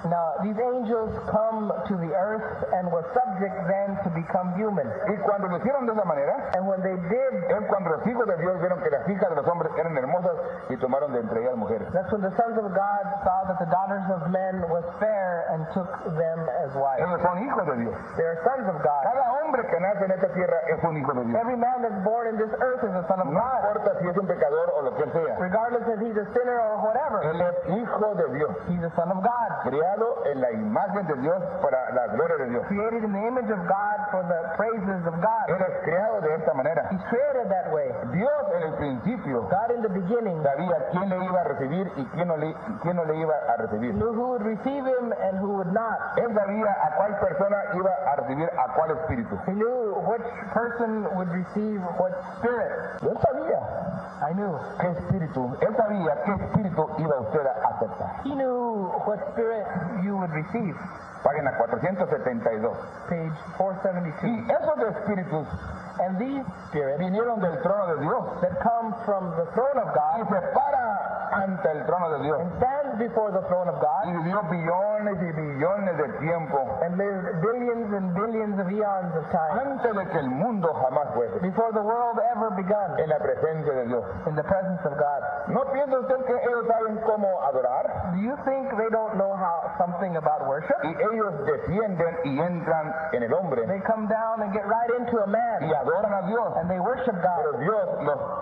Now, these angels come to the earth and were subject then to become human. Y cuando lo hicieron de esa manera, And when they did, es cuando los hijos de Dios vieron que las hijas de los hombres eran hermosas y tomaron de entre ellas mujeres. that's when the sons of God saw that the daughters of men was fair and took them as wives. Ellos son hijos de Dios. They are sons of God. Cada hombre que nace en esta tierra es un hijo de Dios. Every man that's born in this earth is a son of No God, importa si es un pecador o lo que él sea. regardless if he's a sinner or whatever. Él es hijo de Dios, He's a son of God, criado en la imagen de Dios para la gloria de Dios. created in the image of God for the praises of God. Él es criado de esta manera. He's created that way. Dios en el principio God in the beginning sabía quién le iba a recibir y quién no le iba a recibir. knew who would receive him and who would not. Él sabía a cuál persona iba a recibir a cuál espíritu. He knew which person would receive what spirit. Él sabía I knew. qué espíritu, él sabía qué espíritu iba usted a aceptar. He knew what spirit you would receive. Página 472. Page 472. Y esos espíritus And these spirits vinieron del trono de Dios that come from the throne of y God se para ante el trono de Dios. and stand before the throne of Y God vivió billones y billones de tiempo and lived billions and billions of eons of time antes de que el mundo jamás fuese before the world ever begun en la presencia de Dios. in the presence of God. ¿No piensa usted que ellos saben cómo adorar? Do you think they don't know something about worship? Y ellos descienden y entran en el hombre They come down and get right into a y man adoran a Dios. and they worship Pero God. Dios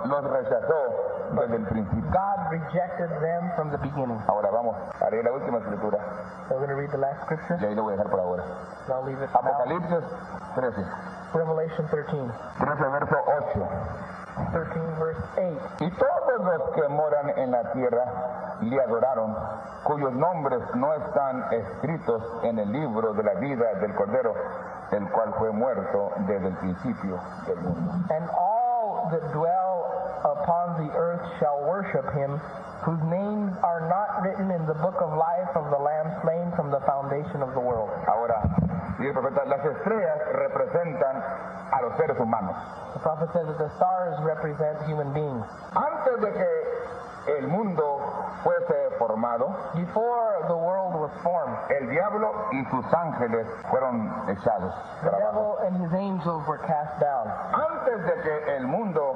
los rechazó desde el principio. God rejected them from the beginning. Ahora vamos a leer la última escritura So we're going to read the last scripture. y ahí lo voy a dejar por ahora. And I'll leave it now. Apocalipsis 13. Revelation 13. 13 verso 8. 13 verse 8. Y todos los que moran en la tierra le adoraron, cuyos nombres no están escritos en el libro de la vida del Cordero, el cual fue muerto desde el principio del mundo. And all that dwell upon the earth shall worship him, whose names are not written in the book of life of the Lamb slain from the foundation of the world. Ahora, dice el profeta, las estrellas representan a los seres humanos. The prophet says that the stars represent human beings. Antes de que el mundo fuese formado, Before the world was formed, el diablo y sus ángeles fueron echados. the para abajo. devil and his angels were cast down. Antes de que el mundo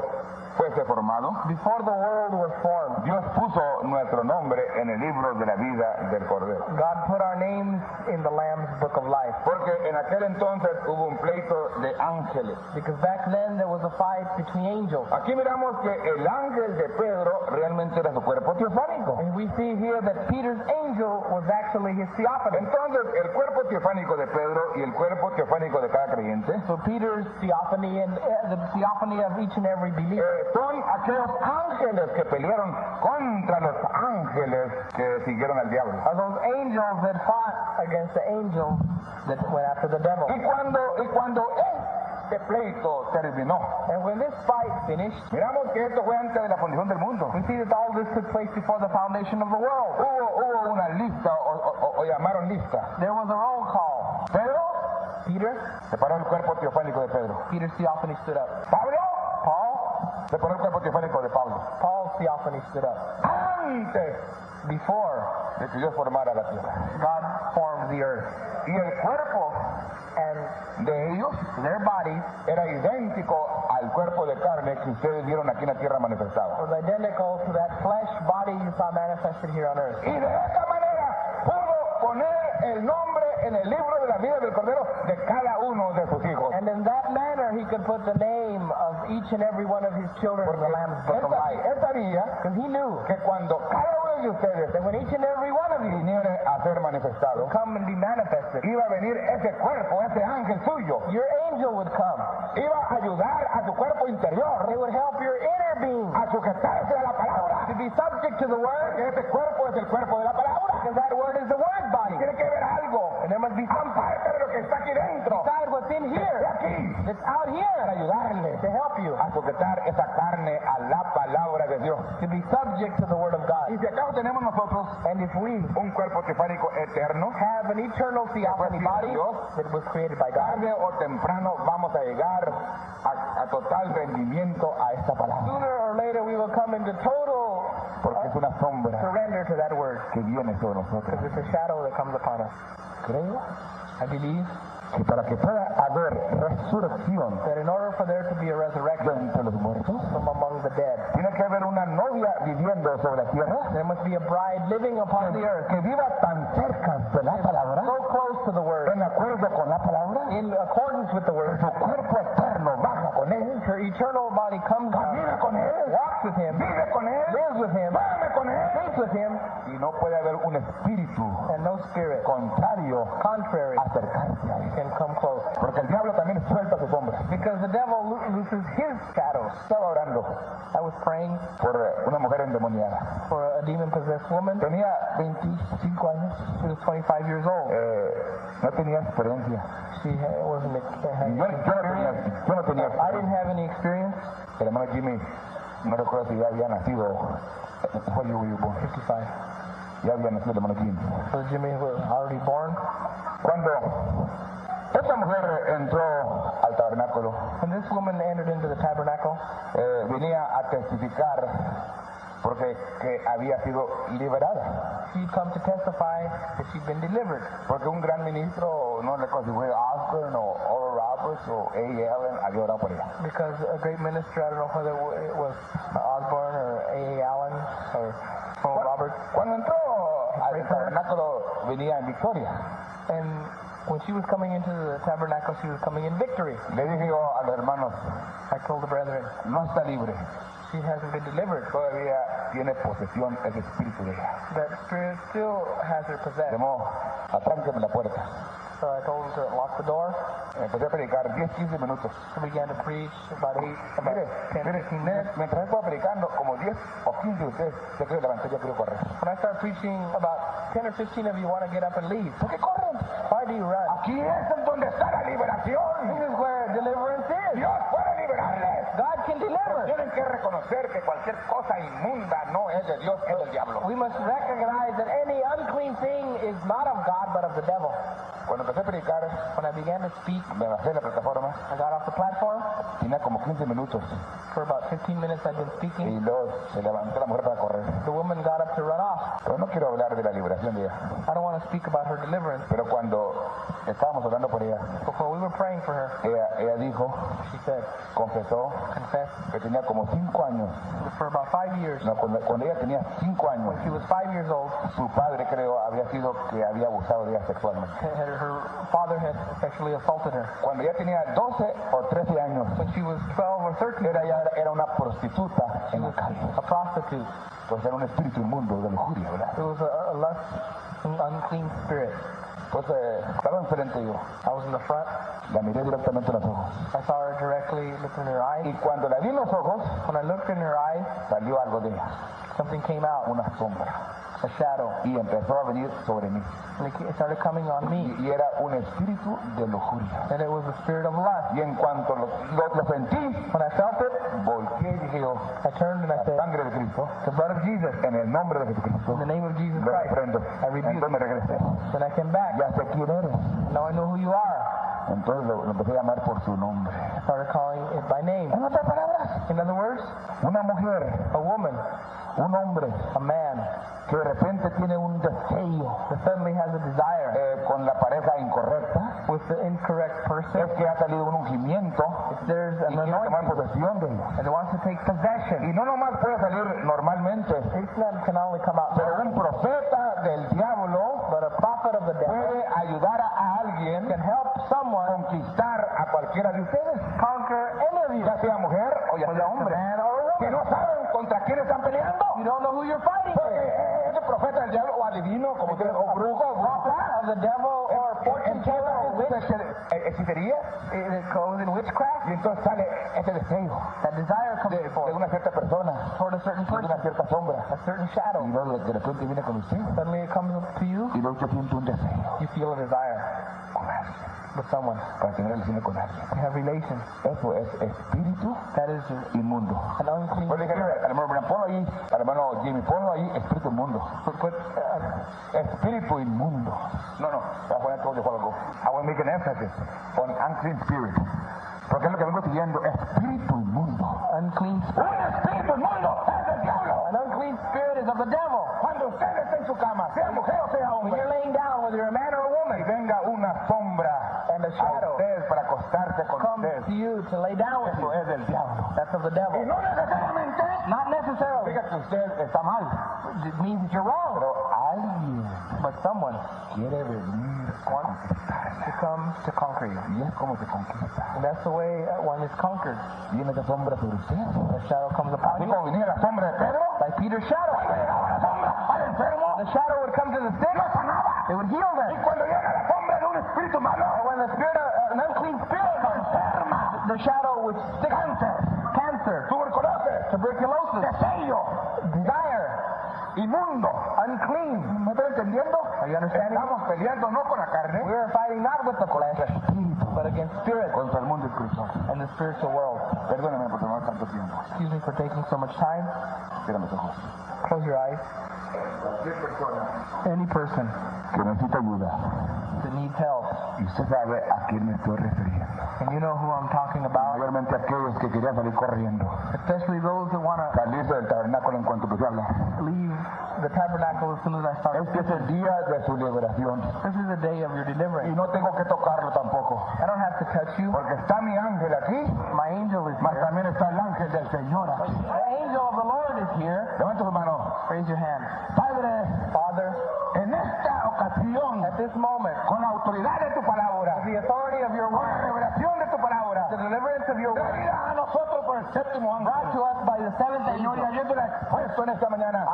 fuese formado, Before the world was formed, Dios puso nuestro nombre en el libro de la vida del Cordero. God put our names in the Lamb's book of life. Porque en aquel entonces hubo un pleito de ángeles. Because back then there was a fight between angels. Aquí miramos que el ángel de Pedro realmente era su cuerpo teofánico. And we see here that Peter's angel was actually his theophany. Entonces, el cuerpo teofánico de Pedro y el cuerpo teofánico de cada creyente So Peter's theophany and the theophany of each and every believer son aquellos ángeles que pelearon contra los ángeles que siguieron al diablo. are those angels that fought against the angels that went after the devil. Y cuando este pleito terminó, And when this fight finished, miramos que esto fue antes de la fundación del mundo. we see that all this took place before the foundation of the world. Hubo una lista, o llamaron lista. There was a roll call. Pedro Peter, separó el cuerpo teofánico de Pedro. Peter's theophany stood up. Pablo Paul, separó el cuerpo teofánico de Pablo. Paul's theophany stood up. Antes Before de que Dios formara la tierra. God formed the earth. Y el cuerpo And de ellos their bodies era idéntico al cuerpo de carne que ustedes vieron aquí en la tierra manifestado. was identical to that flesh body you saw manifested here on earth. Y de esta manera pudo poner el nombre en el libro de la vida del Cordero de cada uno de sus hijos. And in that manner he could put the name of each and every one of his children in the Lamb's book of life. Él sabía Because he knew que cuando cada uno de ustedes that when each and every one of you viniera a ser manifestado, come and be manifested, iba a venir ese cuerpo, ese ángel suyo, your angel would come. iba a ayudar a tu cuerpo interior It would help your inner being a sujetarse a la palabra. to be subject to the word, Porque ese cuerpo es el cuerpo de la palabra. because that word is the word body. Tiene que haber algo And there must be something aparte de lo que está aquí dentro, besides what's in de here, aquí, that's out para here ayudarle to help you a sujetar esa carne a la palabra de Dios. to be subject to the word of God. Y si acaso tenemos nosotros And if we un cuerpo teofánico eterno, have an eternal theophany body that was created by God, tarde o temprano vamos a llegar a a total rendimiento a esta palabra. Sooner or later we will come into total Porque es una sombra surrender to that word. que viene sobre nosotros. Because it's a shadow that comes upon us. Creo I believe que para que pueda haber resurrección that in order for there to be a de resurrection entre los muertos, from among the dead, tiene que haber una novia viviendo sobre la tierra there must be a bride living upon the earth, que viva tan cerca de la palabra, so close to the word, en acuerdo con la palabra, in accordance with the word. su cuerpo eterno baja con él, Her eternal body comes camina down, con él, walks with him, vive con él, lives with him, duerme con él, sleeps with him, y no puede haber un espíritu and no spirit contrario contrary a acercarse a él. can come close. Porque el diablo también suelta su sombra. Because the devil looses his shadows. Estaba orando I was praying por una mujer endemoniada. for a demon-possessed woman. Tenía 25 años. She was 25 years old. No tenía experiencia. She wasn't had Yo no tenía I didn't have any experience. El hermano Jimmy, no recuerdo si ya había nacido. When you were born. 55. Ya había nacido el hermano Jimmy. So Jimmy was already born. Cuando esta mujer entró al tabernáculo, When this woman entered into the tabernacle, venía a testificar porque que había sido liberada. she'd come to testify that she'd been delivered. Porque un gran ministro, no recuerdo si fue Osborne o Oral Roberts o A. Allen, había orado por ella. Because a great minister, I don't know whether it was Osborne or A. Allen or Paul Roberts. Cuando entró al tabernáculo venía en victoria. And when she was coming into the tabernacle, she was coming in victory. Le dije yo a los hermanos, I told the brethren, no está libre, she hasn't been delivered. todavía tiene posesión ese espíritu de ella. That spirit still has her possessed. Llamó, atránqueme la puerta. So I told her to lock the door. Empecé a predicar 10-15 minutos. I began to preach about Mire, 10, 15 minutes. mientras estaba predicando, como 10 o 15 de ustedes se quieren levantar, yo quiero correr. When I start preaching, about 10 or 15 of you want to get up and leave. ¿Por qué corren? Why do you run? Aquí es en donde está la liberación. This is where deliverance is. Dios puede liberarles. God can deliver. Tienen que reconocer que cualquier cosa inmunda no es de Dios, es del diablo. We must recognize that any unclean thing is not of God, but of the devil. Cuando empecé a predicar, When I began to speak, me bajé de la plataforma, I got off the platform. tenía como 15 minutos For about 15 minutes I'd been y speaking. luego se levantó la mujer para correr. The woman got up to run off. Pero no quiero hablar de la liberación de ella. I don't want to speak about her deliverance. Pero cuando estábamos orando por ella, Before we were praying for her, ella dijo, she said, confesó confessed, que tenía como 5 años. for about 5 years, No, cuando ella tenía 5 años, when she was 5 years old, su padre creo había sido que había abusado de ella sexualmente. her father had sexually assaulted her. Cuando ella tenía 12 o 13 años, When she was 12 or 13, era una prostituta she en la was calle. a prostitute. Pues era un espíritu inmundo de lujuria, ¿verdad? It was a lust, an unclean spirit. Pues estaba enfrente yo, I was in the front. la miré directamente en los ojos. I saw her directly, looked in her eyes. Y cuando la vi en los ojos, When I looked in her eyes, salió algo de ella, something came out, una sombra. a shadow, Y empezó a venir sobre mí. and it started coming on me. Y era un espíritu de lujuria. And it was the spirit of lust. Y en cuanto lo sentí, When I felt it, volteé y dije yo, I turned and I la said, sangre de Cristo, the blood of Jesus, en el nombre de Jesucristo, in the name of Jesus lo Christ. reprendo. I rebuke. Entonces me regresé. Then I came back. Ya sé quién eres. Now I know who you are. Entonces lo empecé a llamar por su nombre. I started calling it by name. En otras palabras, In other words, una mujer, a woman, un hombre, a man, que de repente tiene un deseo that suddenly has a desire con la pareja incorrecta, with the incorrect person. es que ha salido un ungimiento If there's y an quiere tomar anointing posesión de ella. and wants to take possession, Y no nomás puede salir normalmente, it's not can only come out, pero un profeta del diablo but a prophet of the devil puede ayudar a alguien can help a someone conquistar a cualquiera de ustedes, conquer any of you, ya sea mujer o ya whether sea it's a hombre, man or a que woman. no saben contra quién están peleando. You don't know who you're fighting Porque with. es el profeta del diablo o adivino, como ustedes, o brujo, o bruja. Of the devil or fortune teller or witch. Hechicería, It goes in witchcraft. y entonces sale ese deseo That desire comes de forth una cierta persona, toward a certain de person, una cierta sombra, a certain shadow. y luego de repente viene con usted, Suddenly it comes up to you. y luego usted siente un deseo You feel a desire con alguien, with someone. para tener relaciones con alguien. You have relations. Eso es espíritu That is inmundo. an unclean Pues le dije al hermano Brian, ponlo ahí, al hermano Jimmy, ponlo ahí, espíritu inmundo. Put, Espíritu inmundo. No, I want to tell you a while ago. I want to make an emphasis on unclean spirit. Porque es lo que vengo siguiendo, espíritu inmundo. Unclean spirit. Un espíritu inmundo es del diablo. An unclean spirit is of the devil. Cuando usted esté en su cama, sea mujer o sea When hombre, you're laying down, whether you're a man or a y woman, venga una sombra and a a shadow usted para acostarse con comes usted, to you to lay down with eso you, es del diablo. that's of the Y devil. no necesariamente Not necessarily. diga que usted está mal, It means that you're wrong. pero alguien But someone quiere venir a conquistarla. to come to conquer you. Y es como se conquista. And that's the way one is conquered. Viene esa sombra sobre usted. The shadow comes upon Así you. como venía la sombra de Pedro, Like Peter's shadow. cuando llegaba la sombra al enfermo, The shadow would come to the sick. lo sanaba. It would heal Y them. cuando llega la sombra de un espíritu malo, And when the spirit of an unclean spirit comes, the shadow would stick cancer, tuberculosis, tuberculosis, deseo, desire, inmundo, unclean. ¿me está entendiendo? Are you understanding? Estamos peleando no con la carne, We are fighting not with the flesh, but against spirit contra el mundo espiritual. and the spiritual world. Perdóname por tomar tanto tiempo. Excuse me for taking so much time. Cierra los ojos. Close your eyes. Cualquier persona Any person que necesita ayuda, that needs help, y usted sabe a quién me estoy refiriendo. and you know who I'm talking about, Mayormente aquellos que querían salir corriendo, especially those that want to salirse del tabernáculo en cuanto empecé a hablar. leave the tabernacle as soon as I start. Este es el día de su liberación. This is the day of your Y deliverance. no tengo que tocarlo tampoco, I don't have to touch you. porque está mi ángel aquí, My angel is mas here. también está el ángel del Señor aquí. The angel of the Lord is here. Levanta su mano. Raise your hand. Padre, Father, en esta ocasión, at this moment, con la autoridad de tu palabra, the authority of your con la word, revelación de tu palabra, the deliverance of your word, traída a nosotros por el séptimo brought ángel. to us by the seventh Señor, y angel, habiéndola expuesto en esta mañana,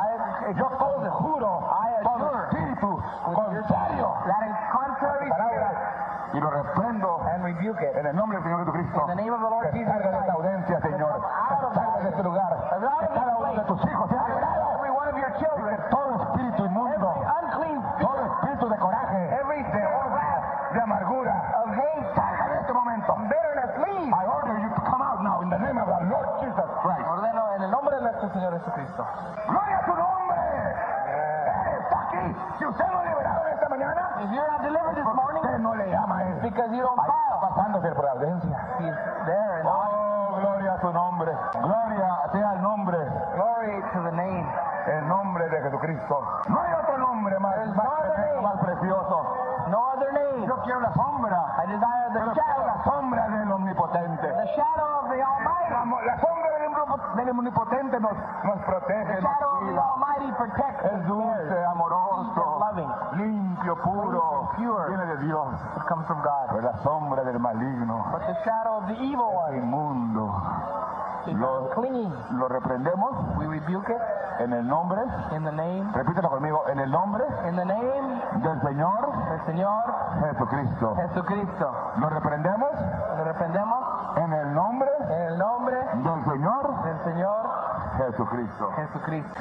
yo conjuro todo espíritu contrario that is contrary palabra y lo reprendo and rebuke it. en el nombre del Señor Jesucristo. In the name of the Lord Que Jesus salga de esta Christ, audiencia, Señor. Que salga de este lugar. Que cada uno de tus hijos sea liberado. every one of your children, Todo espíritu inmundo, unclean spirit, todo espíritu de coraje, every de spirit odio, de amargura, of hate, salga de este momento. bitterness, leave. I order you to come out now in the name of the Lord Jesus Christ. Ordeno en el nombre de nuestro Señor Jesucristo. ¡Gloria a tu nombre! Está aquí. Si usted no es liberado en esta mañana, If you're not delivered this morning, usted no le llama a él. because you don't Ahí está bow, pasándose por audiencia. He's there. And Oh, gloria a su nombre. Gloria sea el nombre. glory to the name. El nombre de Jesucristo. No hay otro nombre más, There's más, no other perfecto, name. más precioso. No other name. Yo quiero la sombra. I desire the Pero quiero shadow, la sombra del omnipotente. the shadow of the Almighty. La sombra del omnipotente nos protege, The nos shadow of the cuida. Almighty protects Es and dulce, cares. amoroso, Loving. limpio, puro, Pure. viene de Dios. It comes from God. Pero la sombra del maligno, But the shadow of the evil one inmundo, is Lo- clean. lo reprendemos We rebuke it en el nombre, in the name, repítelo conmigo, en el nombre in the name del Señor del Señor Jesucristo. Jesucristo. Lo reprendemos Lo reprendemos en el nombre en el nombre del Señor del Señor Jesucristo. Jesucristo.